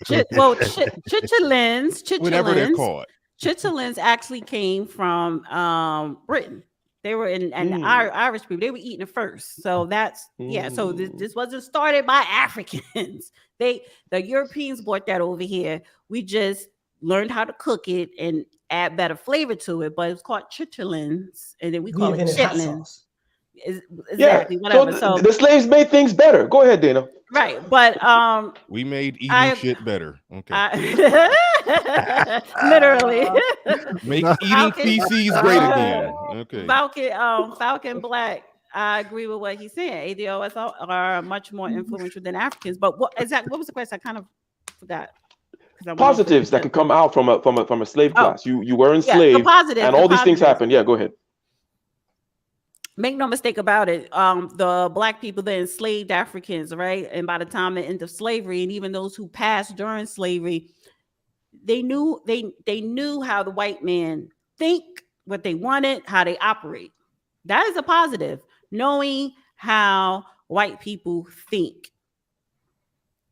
Chitterlings, whatever they're called. Chitterlings actually came from Britain. They were and Irish people, they were eating it first. So that's So this wasn't started by Africans. The Europeans brought that over here. We just learned how to cook it and add better flavor to it. But it's called chitterlings, and then we call it chitlins. Exactly, whatever. So the slaves made things better. Go ahead, Dana. Right, but we made eating shit better. Okay, literally make eating feces great again. Okay, Falcon Black. I agree with what he's saying. ADOS are much more influential than Africans. But what was the question? I kind of forgot. Positives that could come out from a slave class. You were enslaved, and all these things happen. Yeah, go ahead. Make no mistake about it. The black people, the enslaved Africans, right? And by the time the end of slavery, and even those who passed during slavery, they knew how the white man think, what they wanted, how they operate. That is a positive, knowing how white people think.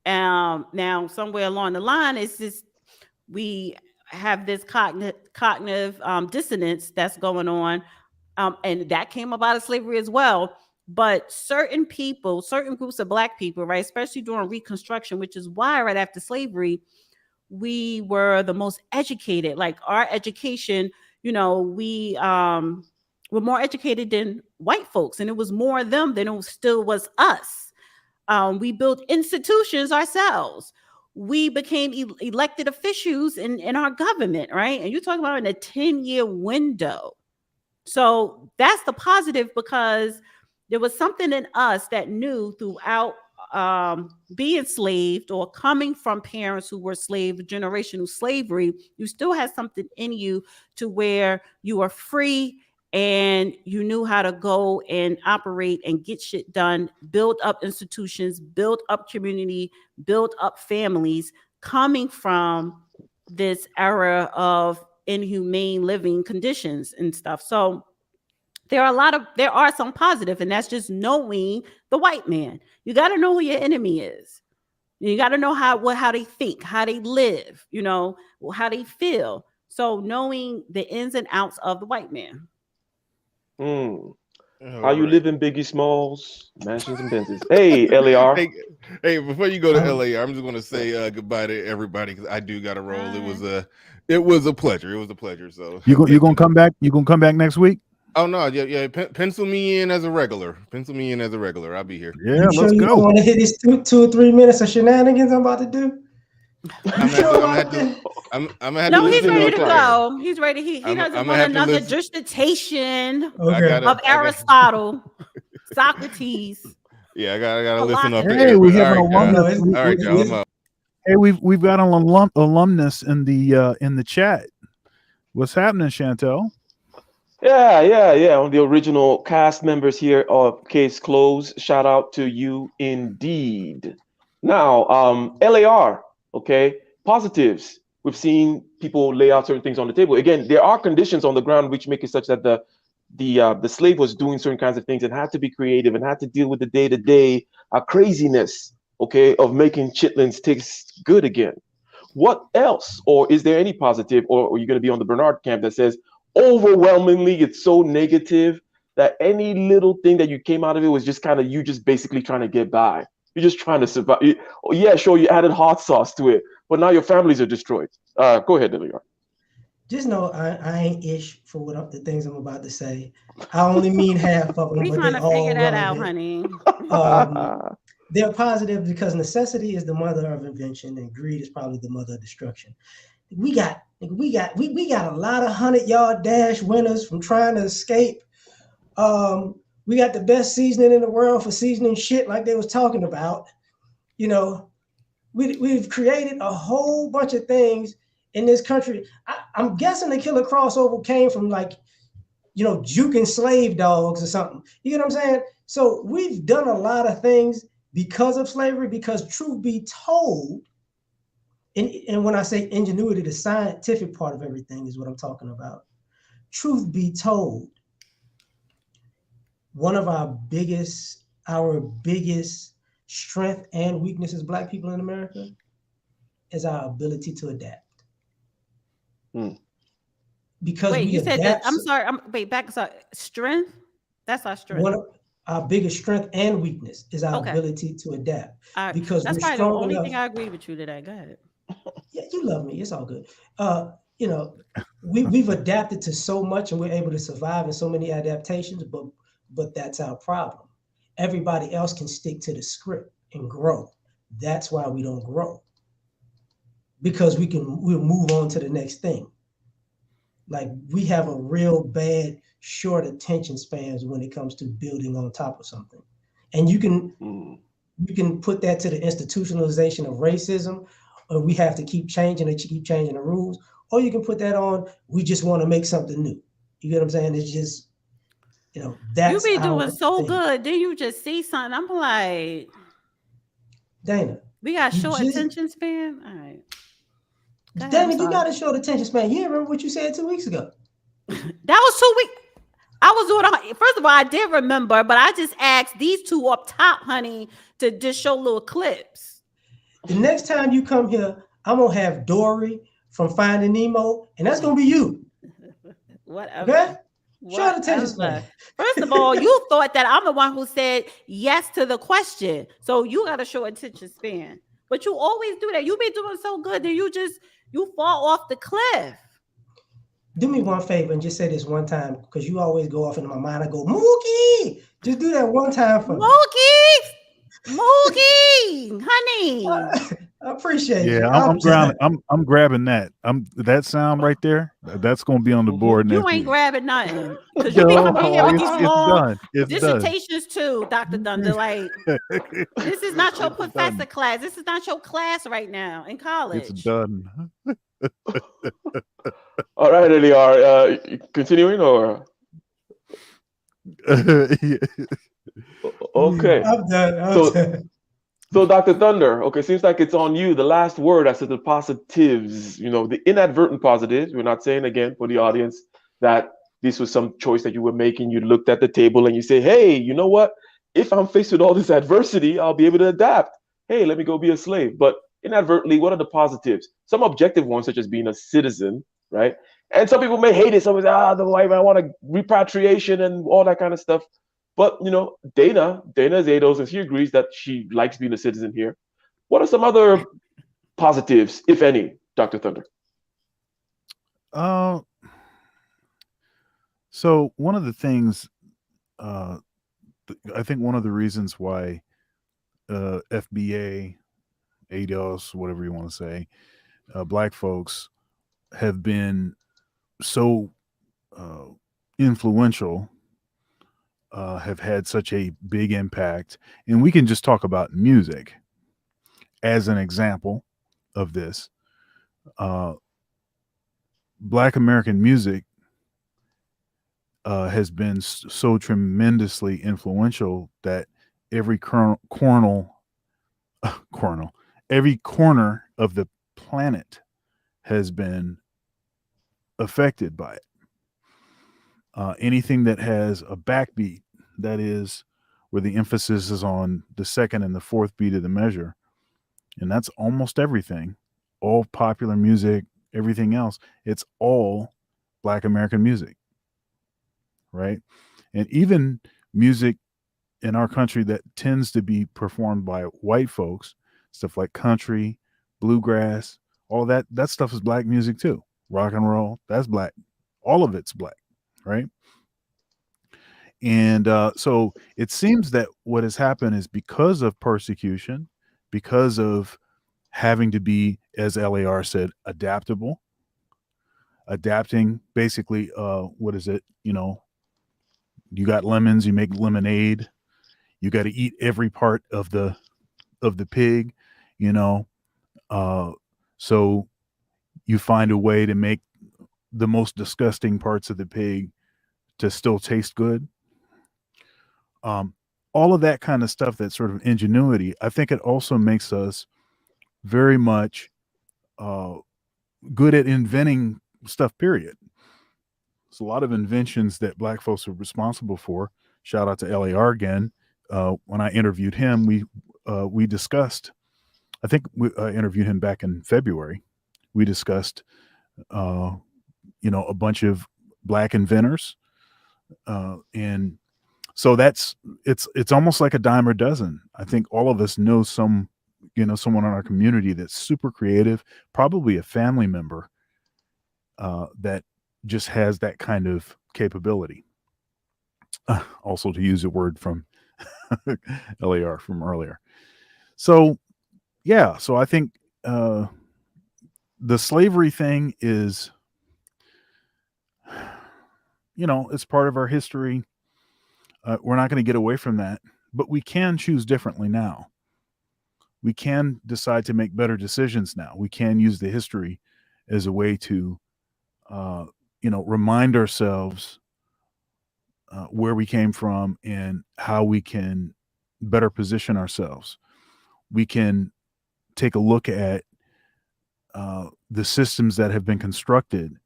Now, somewhere along the line, it's just we have this cognitive dissonance that's going on. And that came about of slavery as well. But certain people, certain groups of black people, right, especially during Reconstruction, which is why right after slavery, we were the most educated. Like our education, we were more educated than white folks, and it was more them than it still was us. We built institutions ourselves. We became elected officials in our government, right? And you're talking about in a 10-year window. So that's the positive, because there was something in us that knew throughout being enslaved or coming from parents who were generational slavery, you still had something in you to where you were free and you knew how to go and operate and get shit done, build up institutions, build up community, build up families, coming from this era of inhumane living conditions and stuff. So there are some positive, and that's just knowing the white man. You got to know who your enemy is. You got to know how they think, how they live, how they feel. So knowing the ins and outs of the white man. How you live in Biggie Smalls, mansions and Benzes. Hey, LAR. Hey, before you go to LAR, I'm just going to say goodbye to everybody, because I do got to roll. It was a pleasure. It was a pleasure. So you're gonna come back? You gonna come back next week? Oh no, yeah. Pencil me in as a regular. I'll be here. Yeah, let's go. You want to hit these 2 or 3 minutes of shenanigans I'm about to do? I'm gonna have to. No, he's ready to go. He's ready. He doesn't want another dissertation of Aristotle, Socrates. Yeah, I gotta listen up. Hey, we have an alumnus. All right, y'all. I'm out. Hey, we've got an alumnus in the chat. What's happening, Chantel? Yeah. On the original cast members here of Case Closed. Shout out to you indeed. Now, LAR, okay, positives. We've seen people lay out certain things on the table. Again, there are conditions on the ground which make it such that the slave was doing certain kinds of things and had to be creative and had to deal with the day-to-day craziness, okay, of making chitlins taste good again. What else? Or is there any positive, or are you going to be on the Bernard camp that says, overwhelmingly, it's so negative that any little thing that you came out of it was just kind of you just basically trying to get by. You're just trying to survive. Yeah, sure, you added hot sauce to it, but now your families are destroyed. Go ahead, Liliar. Just know I ain't ish for the things I'm about to say. I only mean half of them. We're trying to figure that out, honey. They're positive because necessity is the mother of invention, and greed is probably the mother of destruction. We got a lot of 100-yard dash winners from trying to escape. We got the best seasoning in the world for seasoning shit like they was talking about. We've created a whole bunch of things in this country. I'm guessing the killer crossover came from juking slave dogs or something. You get what I'm saying? So we've done a lot of things because of slavery, because truth be told, and when I say ingenuity, the scientific part of everything is what I'm talking about. Truth be told, one of our biggest strength and weakness as Black people in America is our ability to adapt. because Wait, we you said that. adapt. I'm sorry. Wait, back. Sorry. Strength. That's our strength. One of our biggest strength and weakness is our Okay. ability to adapt All right. because That's we're probably the strong only enough. thing I agree with you today. Go ahead. Yeah, you love me. It's all good. You know, we've adapted to so much and we're able to survive in so many adaptations, but that's our problem. Everybody else can stick to the script and grow. That's why we don't grow. Because we'll move on to the next thing. Like we have a real bad short attention spans when it comes to building on top of something. And you can put that to the institutionalization of racism, or we have to keep changing it, keep changing the rules, or you can put that on, we just want to make something new. You get what I'm saying? It's just, You that's be doing our so thing. good. Then you just see something. I'm like, Dana, we got you short just attention span. All right. Go ahead. I'm Dana, you sorry. got a short attention span. You remember what you said 2 weeks ago. That was 2 weeks. I was doing. First of all, I did remember, but I just asked these two up top, honey, to just show little clips. The next time you come here, I'm gonna have Dory from Finding Nemo, and that's gonna be you. Whatever. Okay? Short attention Whatever. span. First of all, you thought that I'm the one who said yes to the question, so you got a short attention span. But you always do that. You be doing so good that you fall off the cliff. Do me one favor and just say this one time because you always go off into my mind. I go, Mookie, just do that one time for me. Mookie, honey. I appreciate you. Yeah, I'm grabbing that. That sound right there. That's gonna be on the board You next ain't week. grabbing nothing because you be coming in here with these It's long done. It's dissertations too, Dr. Thunder. Like, done. this is not your It's professor done. class. This is not your class right now in college. It's done. All right, Eliar, continuing or okay. I'm done. So, done. so Dr. Thunder, okay, seems like it's on you. The last word as to the positives, the inadvertent positives. We're not saying again for the audience that this was some choice that you were making. You looked at the table and you say, hey, you know what? If I'm faced with all this adversity, I'll be able to adapt. Hey, let me go be a slave. But inadvertently, what are the positives? Some objective ones, such as being a citizen, right? And some people may hate it. Some say, the white man want a repatriation and all that kind of stuff. But Dana Zados, and she agrees that she likes being a citizen here. What are some other positives, if any, Dr. Thunder? So one of the things, I think one of the reasons why FBA, ADOS, whatever you want to say, Black folks have been so influential, have had such a big impact. And we can just talk about music as an example of this. Black American music has been so tremendously influential that every every corner of the planet has been affected by it. Anything that has a backbeat, that is where the emphasis is on the second and the fourth beat of the measure, and that's almost everything, all popular music, everything else, it's all Black American music, right? And even music in our country that tends to be performed by white folks, stuff like country, bluegrass, all that stuff is Black music too. Rock and roll, that's Black. All of it's Black, right? And so it seems that what has happened is because of persecution, because of having to be, as LAR said, adapting basically, what is it? You got lemons, you make lemonade, you got to eat every part of the pig, so you find a way to make the most disgusting parts of the pig to still taste good. All of that kind of stuff, that sort of ingenuity, I think it also makes us very much good at inventing stuff, period. There's a lot of inventions that Black folks are responsible for. Shout out to LAR again. When I interviewed him, we discussed, I think I interviewed him back in February. We discussed a bunch of black inventors, and so it's almost like a dime a dozen. I think all of us know someone in our community that's super creative, probably a family member that just has that kind of capability. Also, to use a word from LAR from earlier. So yeah, so I think the slavery thing is, it's part of our history. We're not going to get away from that, but we can choose differently now. We can decide to make better decisions now. We can use the history as a way to, remind ourselves where we came from and how we can better position ourselves. We can take a look at the systems that have been constructed,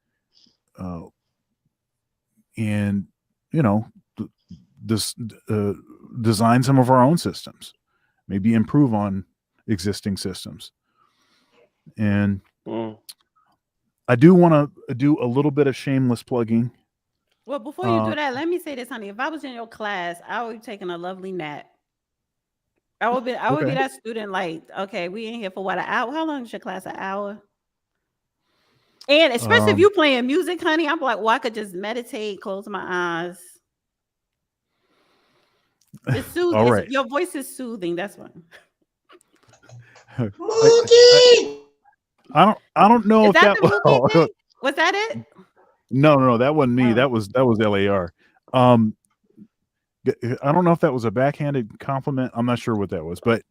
and design some of our own systems, maybe improve on existing systems. And I do want to do a little bit of shameless plugging. Well, before you do that, let me say this, honey. If I was in your class, I would be taking a lovely nap. I would be that student, like, okay, we in here for what, an hour? How long is your class? An hour? And especially if you playing music, honey, I'm like, well, I could just meditate, close my eyes. It's soothing. All right. Your voice is soothing. That's why. I don't know if that was. Was that it? No, that wasn't me. That was LAR. I don't know if that was a backhanded compliment. I'm not sure what that was, but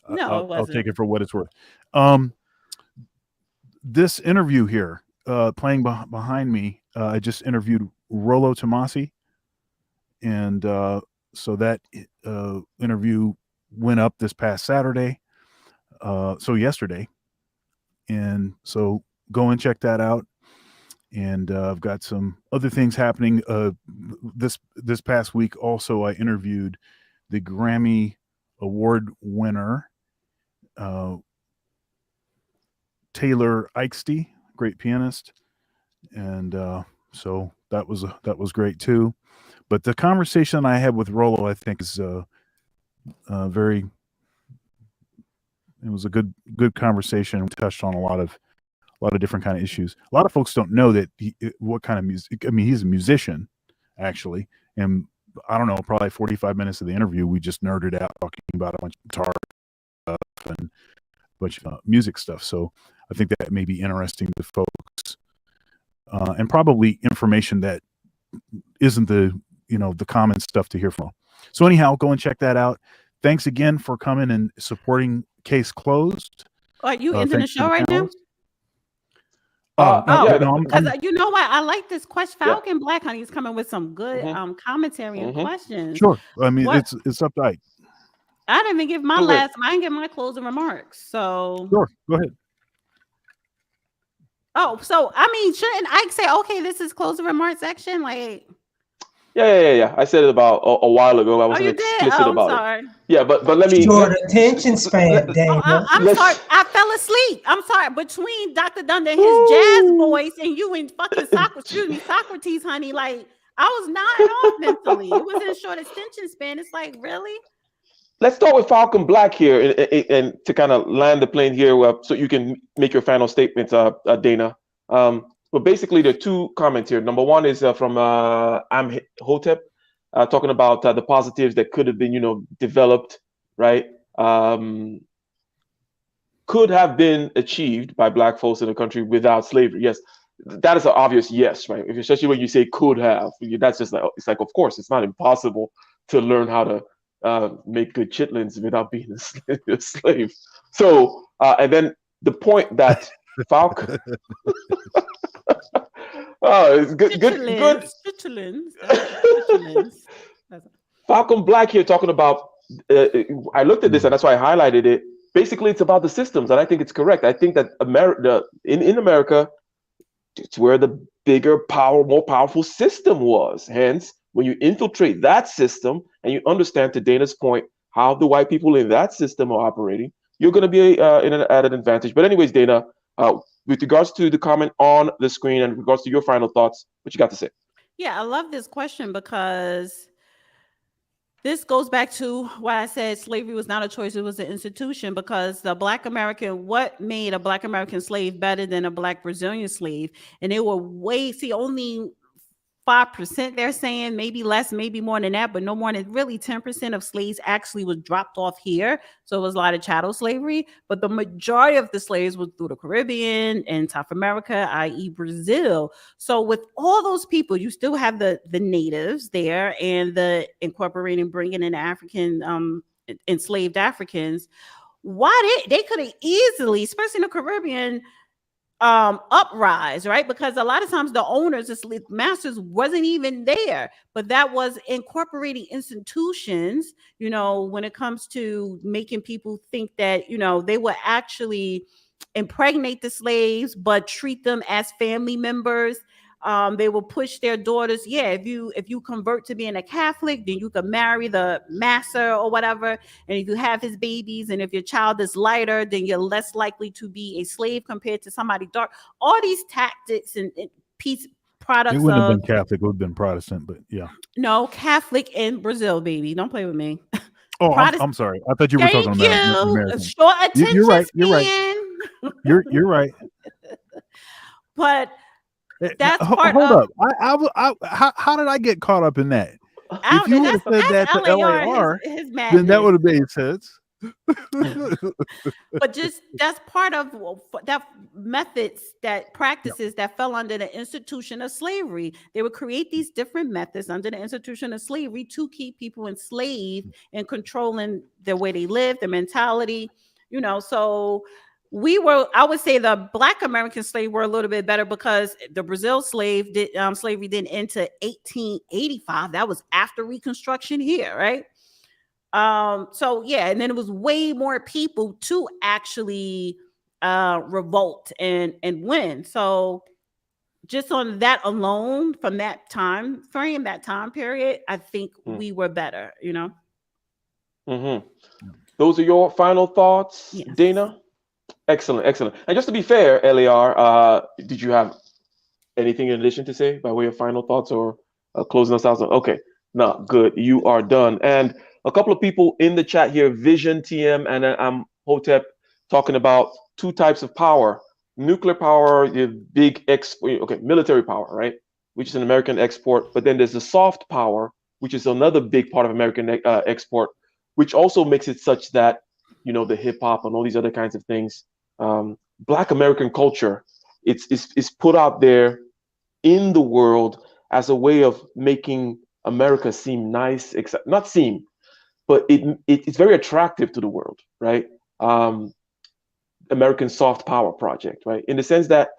no, I'll take it for what it's worth. This interview here, playing behind me, I just interviewed Rollo Tomasi, and so that interview went up this past Saturday, so yesterday, and so go and check that out. And I've got some other things happening. This past week, also, I interviewed the Grammy Award winner, Taylor Eichste, great pianist, and so that was great too. But the conversation I had with Rollo, I think, is very. It was a good conversation. We touched on a lot of different kind of issues. A lot of folks don't know that what kind of music. I mean, he's a musician, actually, and I don't know, probably 45 minutes of the interview, we just nerded out talking about a bunch of guitar stuff and a bunch of music stuff. So I think that may be interesting to folks, and probably information that isn't the common stuff to hear from. So anyhow, go and check that out. Thanks again for coming and supporting Case Closed. Are you ending the show right now? Because you know what? I like this question. Falcon Black, honey, is coming with some good commentary and questions. Sure. I mean, it's uptight. I didn't even give my I didn't give my closing remarks. So sure, go ahead. Oh, so I mean, shouldn't I say, okay, this is closing remarks section? Like, yeah. I said it about a while ago. I wasn't explicit about sorry. it. Yeah, but let me. Short attention span, Dana. I'm sorry. I fell asleep. I'm sorry. Between Dr. Dunder and his jazz voice and you and fucking Socrates, honey, like I was nodding off mentally. It was in short attention span. It's like, really? Let's start with Falcon Black here, and to kind of land the plane here, so you can make your final statements, Dana. But basically, there are two comments here. Number one is from Amhotep, talking about the positives that could have been, developed, right? Could have been achieved by Black folks in the country without slavery. Yes, that is an obvious yes, right? Especially when you say could have, that's just like, it's like, of course, it's not impossible to learn how to make good chitlins without being a slave. So, and then the point that Falcon. Oh, it's good. Falcon Black here talking about. I looked at this and that's why I highlighted it. Basically, it's about the systems, and I think it's correct. I think that in America, it's where the bigger, more powerful system was. Hence, when you infiltrate that system and you understand, to Dana's point, how the white people in that system are operating, you're going to be at an advantage. But anyways, Dana, with regards to the comment on the screen and with regards to your final thoughts, what you got to say? Yeah, I love this question because this goes back to why I said slavery was not a choice, it was an institution, because what made a Black American slave better than a Black Brazilian slave? And they were only 5% they're saying, maybe less, maybe more than that, but no more than really 10% of slaves actually was dropped off here. So it was a lot of chattel slavery, but the majority of the slaves was through the Caribbean and South America, i.e. Brazil. So with all those people, you still have the natives there and the incorporating, bringing in African, enslaved Africans. Why they could have easily, especially in the Caribbean, uprise, right? Because a lot of times the owners, the masters, wasn't even there, but that was incorporating institutions, when it comes to making people think that they would actually impregnate the slaves but treat them as family members. They will push their daughters. Yeah, if you convert to being a Catholic, then you can marry the master or whatever. And if you have his babies, and if your child is lighter, then you're less likely to be a slave compared to somebody dark. All these tactics and peace products. It wouldn't have been Catholic; it would have been Protestant. But yeah, no, Catholic in Brazil, baby. Don't play with me. Oh, I'm sorry. I thought you were talking about American. Short attention You're right. span. You're right. But that's hold up. How did I get caught up in that? If you would have said that to LAR, then that would have made sense. But just that's part of that methods, that practices that fell under the institution of slavery. They would create these different methods under the institution of slavery to keep people enslaved and controlling the way they live, their mentality. So I would say the Black American slave were a little bit better because the Brazil slavery didn't end to 1885. That was after Reconstruction here, right? So yeah, and then it was way more people to actually revolt and win. So just on that alone, from that time frame, that time period, I think we were better, Mm-hmm. Those are your final thoughts, yes. Dana? Excellent. And just to be fair, LAR, did you have anything in addition to say by way of final thoughts or closing us out? Okay, no, good. You are done. And a couple of people in the chat here, Vision TM and I'm Hotep, talking about two types of power: nuclear power, the big military power, right, which is an American export. But then there's the soft power, which is another big part of American export, which also makes it such that the hip hop and all these other kinds of things, Black American culture, it's put out there in the world as a way of making America seem nice, not seem, but it's very attractive to the world, right? American soft power project, right? In the sense that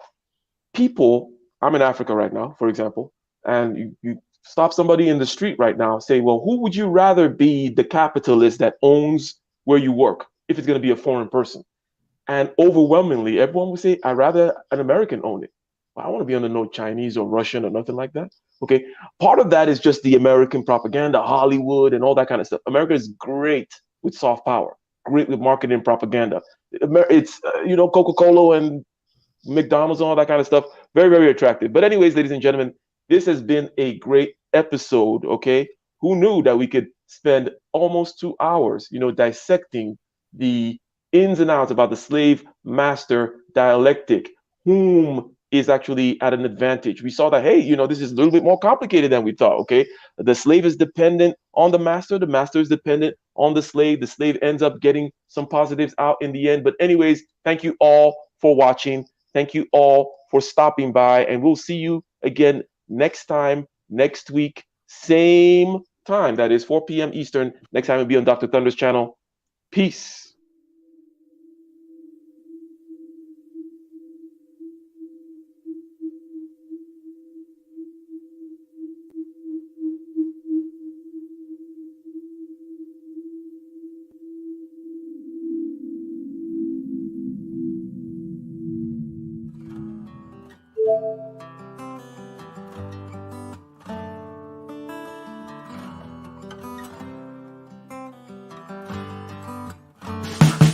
I'm in Africa right now, for example, and you stop somebody in the street right now, say, well, who would you rather be the capitalist that owns where you work if it's going to be a foreign person? And overwhelmingly, everyone would say, I'd rather an American own it. I don't want to be under no Chinese or Russian or nothing like that. Okay. Part of that is just the American propaganda, Hollywood and all that kind of stuff. America is great with soft power, great with marketing propaganda. It's, Coca-Cola and McDonald's and all that kind of stuff. Very, very attractive. But anyways, ladies and gentlemen, this has been a great episode. Okay. Who knew that we could spend almost 2 hours, dissecting the ins and outs about the slave master dialectic, whom is actually at an advantage. We saw that, hey, this is a little bit more complicated than we thought. Okay. The slave is dependent on the master is dependent on the slave ends up getting some positives out in the end. But anyways, thank you all for watching. Thank you all for stopping by, and we'll see you again next week, same time. That is 4 p.m. Eastern. Next time it'll be on Dr. Thunder's channel. Peace.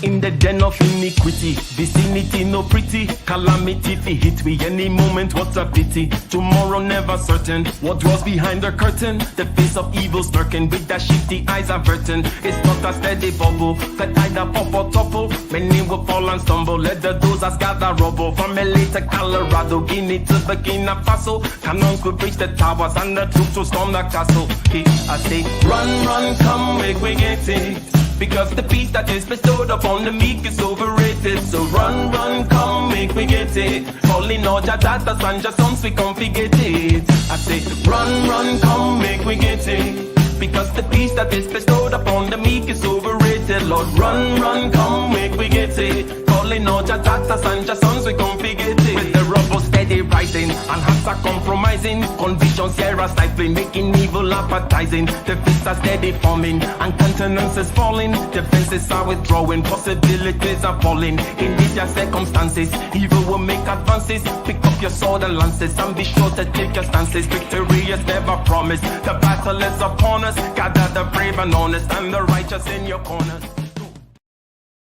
in the den of iniquity. Vicinity no pretty, calamity fi hit we any moment. What a pity, tomorrow never certain. What was behind the curtain? The face of evil smirking with that shifty eyes averting. It's not a steady bubble that either pop or topple. Many will fall and stumble. Let the dozers gather rubble. From LA to Colorado, Guinea to Burkina Faso. Cannon could reach the towers and the troops will storm the castle. Hey, I say, run, run, come, make we get it. Because the peace that is bestowed upon the meek is overrated. So run, run, come, make we get it. Calling all your daughters and your sons, we come forget it. I say, run, run, come, make we get it. Because the peace that is bestowed upon the meek is overrated. Lord, run, run, come, make we get it. Calling all your daughters and your sons, we come forget it. With the rubble steady rising, and hearts are compromising. Convictions here are stifling, making evil appetizing. The fists are steady forming, and countenance is falling. Defenses are withdrawing, possibilities are falling. In these your circumstances, evil will make advances. Pick up your sword and lances, and be sure to take your stances. Victory is never promised, the battle is upon us. Gather the brave and honest, and the righteous in your corners.